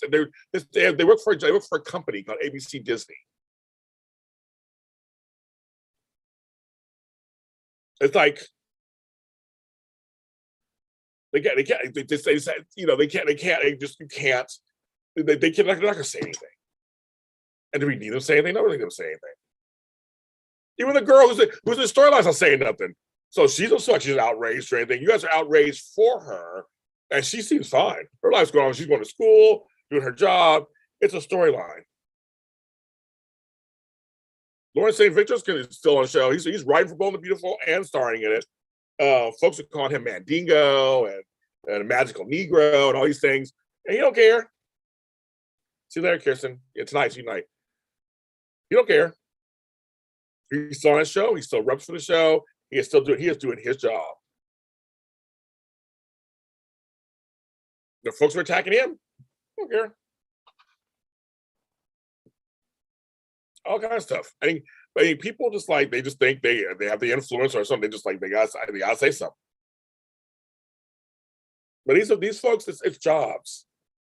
say. They work for a company called ABC Disney. It's like they're not going to say anything. And do we need them to say anything? No, we don't need them to say anything. Even the girl who's in the storyline's not saying nothing. So she's not like she's outraged or anything. You guys are outraged for her, and she seems fine. Her life's going on. She's going to school, doing her job. It's a storyline. Lawrence St. Victor's still on the show. He's writing for Bold and Beautiful and starring in it. Folks are calling him Mandingo and a magical Negro and all these things, and he don't care. See you later, Kirsten. It's nice. You night. You don't care. He's still on that show. He still reps for the show. He is doing his job. The folks are attacking him. I don't care. All kinds of stuff. I mean, people just think they have the influence or something. They gotta say something. But these folks, it's jobs.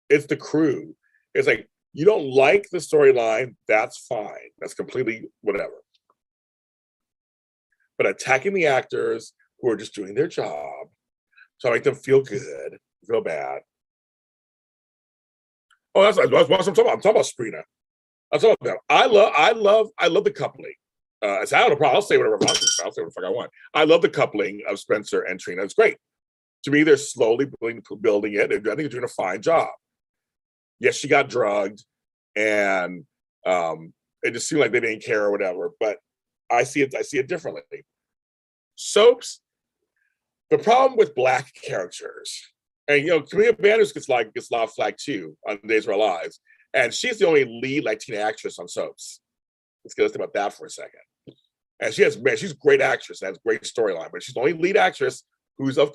It's the crew. It's like, you don't like the storyline, that's fine. That's completely whatever. But attacking the actors who are just doing their job to make them feel good, feel bad. Oh, that's what I'm talking about. I'm talking about Sabrina. I'm talking about that. I love the coupling. I don't have a problem. I'll say whatever the fuck I want. I love the coupling of Spencer and Trina. It's great. To me, they're slowly building it. I think they're doing a fine job. Yes, she got drugged, and it just seemed like they didn't care or whatever. But I see it differently. Soaps, the problem with Black characters, And Camila Banderas gets a lot of flack too on Days of Our Lives, and she's the only lead Latina actress on soaps. Let's think about that for a second. And she's a great actress, has great storyline, but she's the only lead actress who's a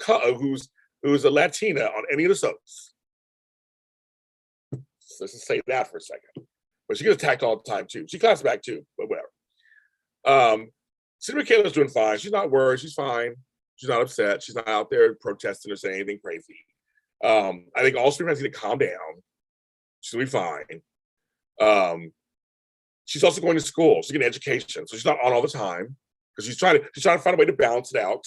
Latina on any of the soaps. So let's just say that for a second. But she gets attacked all the time too. She claps back too, but whatever. Cindy McKayla's doing fine. She's not worried. She's fine. She's not upset. She's not out there protesting or saying anything crazy. I think all Superman's need to calm down. She'll be fine. She's also going to school. She's getting education, so she's not on all the time because she's trying to find a way to balance it out.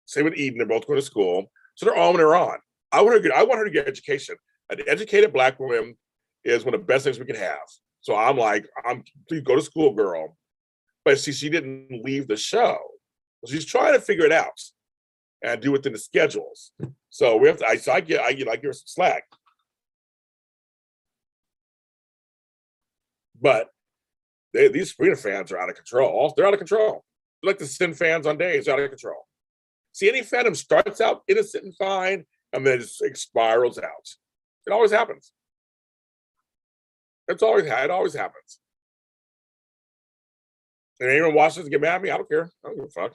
Same with Eden; they're both going to school, so they're on when they're on. I want her to get education. An educated Black woman is one of the best things we can have. So please go to school, girl. But see, she didn't leave the show. She's trying to figure it out and do within the schedules. So we have to. I give her some slack. But these Sabrina fans are out of control. They're out of control. They're like the Sin fans on Days, out of control. See, any fandom starts out innocent and fine, and then it spirals out. It always happens. It always happens. And anyone watches and get mad at me, I don't care. I don't give a fuck.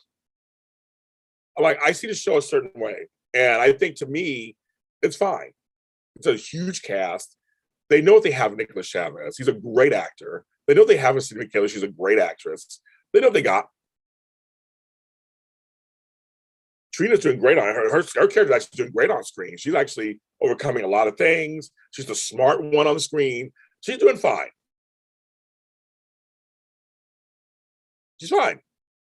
I see the show a certain way. And I think, to me, it's fine. It's a huge cast. They know what they have in Nicholas Chavez. He's a great actor. They know they have in Cindy McKayla. She's a great actress. They know what they got. Trina's doing great on her character's actually doing great on screen. She's actually overcoming a lot of things. She's the smart one on the screen. She's doing fine. She's fine.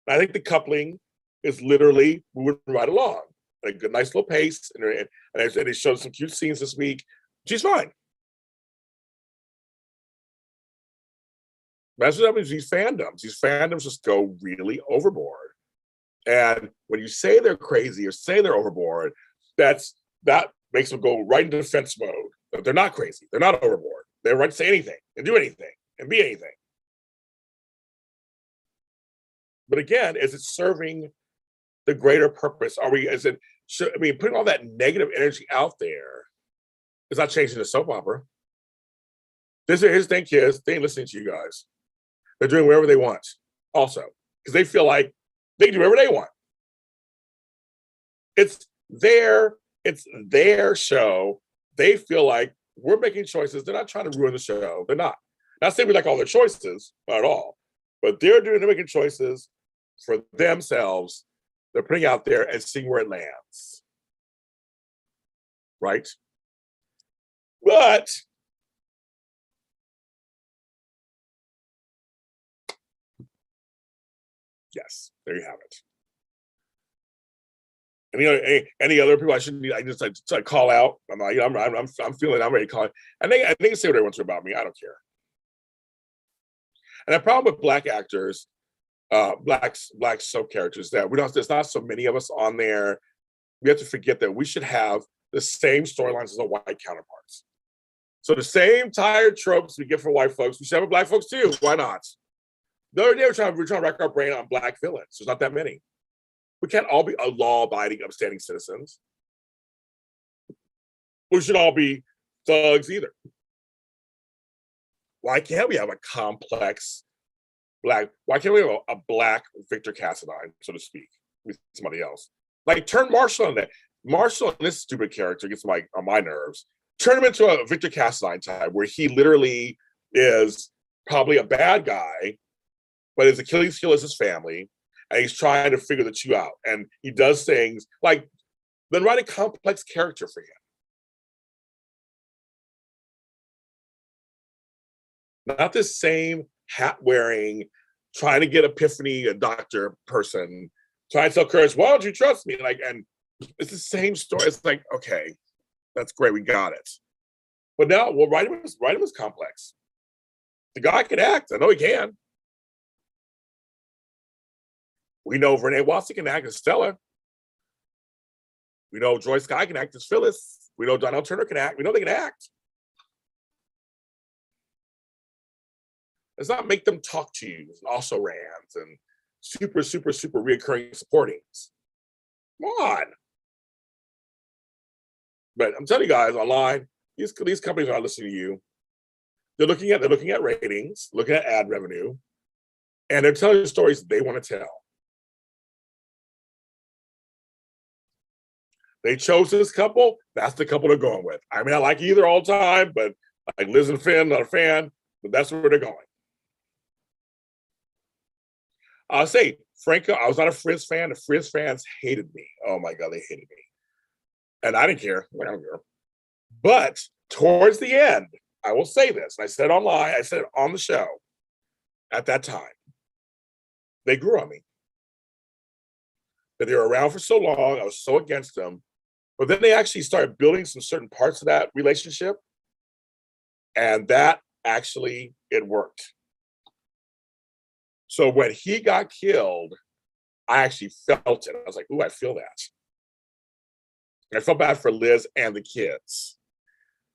And I think the coupling is literally moving right along. A good, nice little pace. And they showed some cute scenes this week. She's fine. That's what happens. These fandoms just go really overboard. And when you say they're crazy or say they're overboard, that makes them go right into defense mode. But they're not crazy. They're not overboard. They're right to say anything and do anything and be anything. But again, is it serving the greater purpose? Putting all that negative energy out there is not changing the soap opera. Here's the thing, kids. They ain't listening to you guys. They're doing whatever they want also, because they feel like they can do whatever they want. It's their show. They feel like we're making choices. They're not trying to ruin the show. They're not. Not saying we like all their choices, not at all. But they're making choices for themselves. They're putting out there and seeing where it lands. Right? But yes, there you have it. Any other people I shouldn't need? I just call out. I'm feeling I'm ready to call it. I think say what everyone's about me. I don't care. And the problem with Black actors, black soap characters, that there's not so many of us on there. We have to forget that we should have the same storylines as the white counterparts. So the same tired tropes we get for white folks, we should have for Black folks too. Why not? The other day we're trying to rack our brain on Black villains. There's not that many. We can't all be law-abiding, upstanding citizens. We should all be thugs either. Why can't we have a complex Black? Why can't we have a Black Victor Cassadine, so to speak, with somebody else? Like, turn Marshall on that. Marshall, this stupid character, gets on my nerves. Turn him into a Victor Cassadine type, where he literally is probably a bad guy, but his Achilles heel is his family, and he's trying to figure the two out. And he does things like, then write a complex character for him. Not this same hat-wearing, trying to get epiphany, a doctor person, trying to tell Courage, why don't you trust me? And it's the same story. It's like, okay, that's great, we got it. But now, write him as complex. The guy can act. I know he can. We know Renee Watson can act as Stella. We know Joy Skye can act as Phyllis. We know Donnell Turner can act. We know they can act. Let's not make them talk to you, also rans and super, super, super reoccurring supportings. Come on. But I'm telling you guys, online, these companies are listening to you. They're looking at ratings, looking at ad revenue, and they're telling you stories they want to tell. They chose this couple. That's the couple they're going with. I mean, I like either all the time, but like Liz and Finn, not a fan, but that's where they're going. I'll say, Franco, I was not a Frizz fan. The Frizz fans hated me. Oh my God, they hated me. And I didn't care. I don't care. But towards the end, I will say this. And I said it online, I said it on the show at that time. They grew on me. That they were around for so long. I was so against them. But then they actually started building some certain parts of that relationship. And that actually, it worked. So when he got killed, I actually felt it. I was like, ooh, I feel that. And I felt bad for Liz and the kids.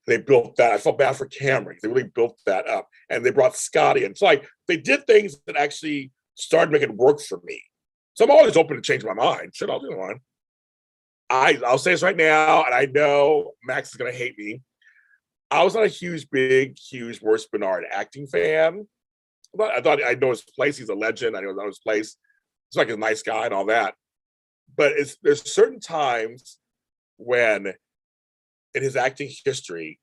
They built that. I felt bad for Cameron. They really built that up. And they brought Scotty in. So like they did things that actually started making it work for me. So I'm always open to change my mind. Shit, I'll do it. I'll say this right now, and I know Max is gonna hate me. I was not a huge Maurice Benard acting fan. But I thought I know his place. He's a legend. I know his place. He's like a nice guy and all that. But there's certain times when in his acting history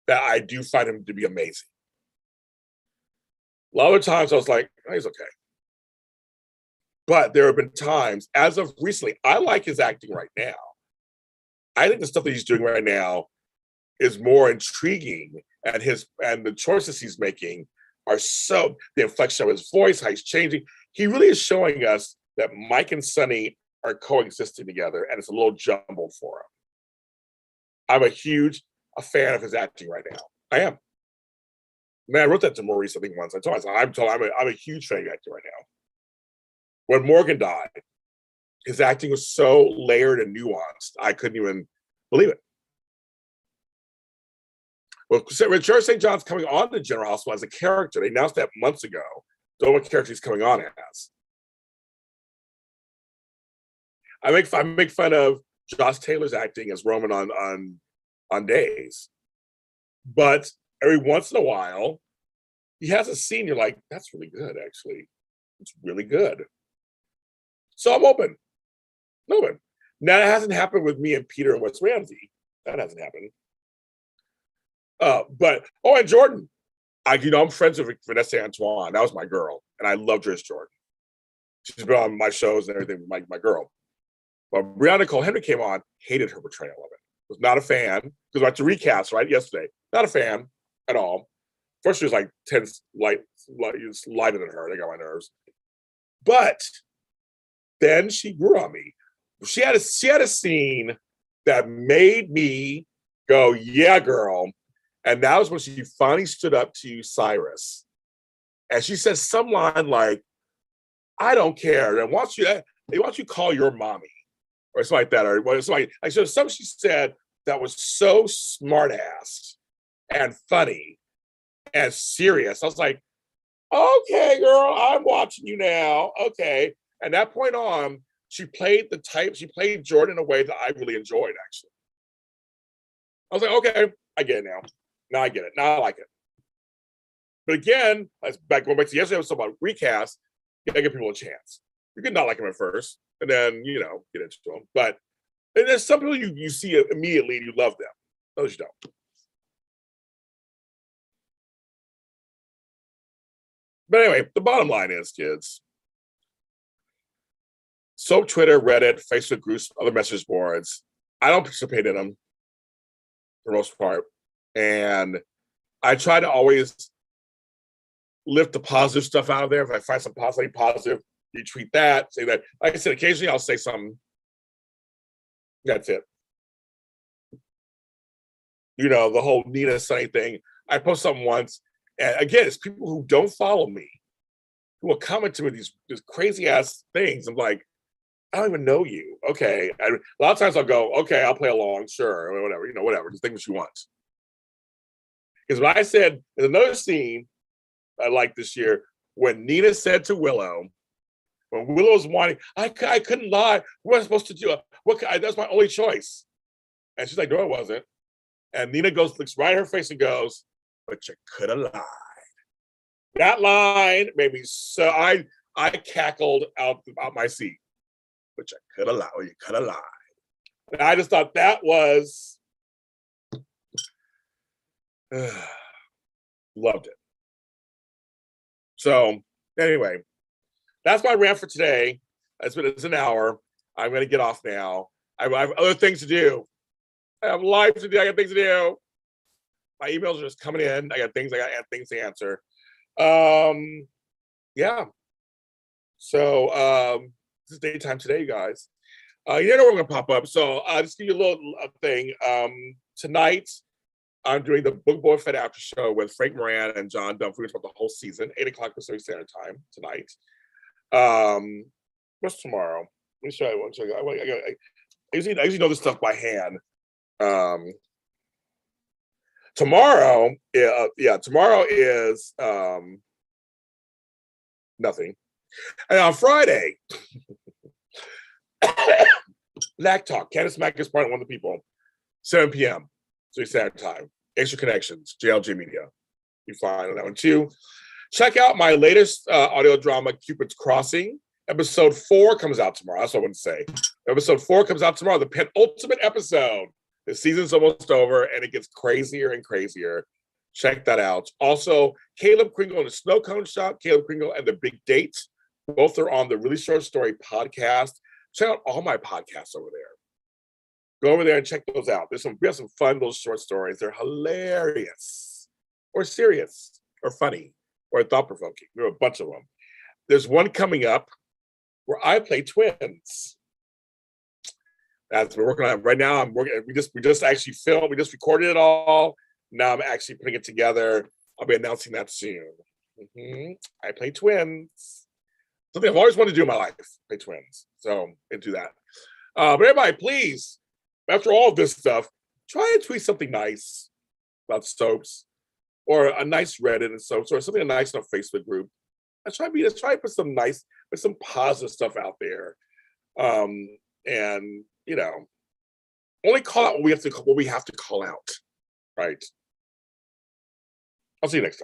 that I do find him to be amazing. A lot of times I was like, oh, he's okay. But there have been times, as of recently, I like his acting right now. I think the stuff that he's doing right now is more intriguing, and the choices he's making are so, the inflection of his voice, how he's changing. He really is showing us that Mike and Sonny are coexisting together, and it's a little jumbled for him. I'm a fan of his acting right now. I am. Man, I wrote that to Maurice, I think, once. I'm a huge fan of acting right now. When Morgan died, his acting was so layered and nuanced, I couldn't even believe it. Well, Richard St. John's coming on to General Hospital as a character. They announced that months ago. Don't know what character he's coming on as. I make fun of Josh Taylor's acting as Roman on Days, but every once in a while, he has a scene you're like, that's really good, actually. It's really good. So I'm open. Now, it hasn't happened with me and Peter and Wes Ramsey. That hasn't happened. And Jordan. I'm friends with Vanessa Antoine. That was my girl. And I loved her as Jordan. She's been on my shows and everything, my girl. But Brianna Nicole Henry came on, hated her portrayal of it. Was not a fan. Because I had to recast, right, yesterday. Not a fan at all. First, she was like tense, lighter than her. They got my nerves. But then she grew on me. She had a scene that made me go, yeah, girl. And that was when she finally stood up to Cyrus. And she said some line like, I don't care. They want you to call your mommy. Or something like that. Or something like something she said that was so smart ass and funny and serious. I was like, okay, girl, I'm watching you now. Okay. And that point on, she played Jordan in a way that I really enjoyed, actually. I was like, okay, I get it now. Now I get it. Now I like it. But again, going back to yesterday, I was talking about recast. You gotta give people a chance. You can not like them at first, and then get into them. But there's some people you see it immediately and you love them. Others you don't. But anyway, the bottom line is, kids. Soap, Twitter, Reddit, Facebook groups, other message boards. I don't participate in them for the most part. And I try to always lift the positive stuff out of there. If I find some positive, retweet that, say that. Like I said, occasionally I'll say something. That's it. The whole Nina Sunny thing. I post something once, and again, it's people who don't follow me who will comment to me these crazy ass things. I'm like, I don't even know you. Okay. A lot of times I'll go, okay, I'll play along, sure, or whatever, whatever. Just think what you want. Because when I said in another scene I liked this year, when Nina said to Willow, when Willow's whining, I couldn't lie. What am I supposed to do? That's my only choice. And she's like, no, it wasn't. And Nina looks right in her face and goes, but you could have lied. That line made me so I cackled out my seat. But you could have lied. You could have lied. And I just thought that was loved it. So anyway, that's my rant for today. It's an hour. I'm going to get off now. I have other things to do. I have life to do. I got things to do. My emails are just coming in. I got things to answer. Yeah. So this is daytime today, you guys. You know we're gonna pop up. So I'll just give you a little thing. Tonight, I'm doing the Book Boy Fed After Show with Frank Moran and John Dumfries about the whole season, 8:00 Pacific Standard Time tonight. What's tomorrow? Let me show you. I usually know this stuff by hand. Tomorrow is nothing. And on Friday, Knack Talk. Candace Mack is part of one of the people. 7 p.m. Pacific Standard Time. Extra Connections, JLG Media. You find on that one too. Check out my latest audio drama, Cupid's Crossing. Episode 4 comes out tomorrow. That's what I want to say. Episode 4 comes out tomorrow, the penultimate episode. The season's almost over, and it gets crazier and crazier. Check that out. Also, Caleb Kringle and the Snow Cone Shop, Caleb Kringle and the Big Date. Both are on the Really Short Story podcast. Check out all my podcasts over there. Go over there and check those out. We have some fun little short stories. They're hilarious, or serious, or funny, or thought-provoking. There are a bunch of them. There's one coming up where I play twins. That's what we're working on right now. We just actually filmed. We just recorded it all. Now I'm actually putting it together. I'll be announcing that soon. I play twins. Something I've always wanted to do in my life. Play twins. So I do that. But everybody, please, after all of this stuff, try and tweet something nice about soaps, or a nice Reddit and soaps, or something nice in a Facebook group. Let's try to put some positive stuff out there. And only call out what we have to call out, right? I'll see you next time.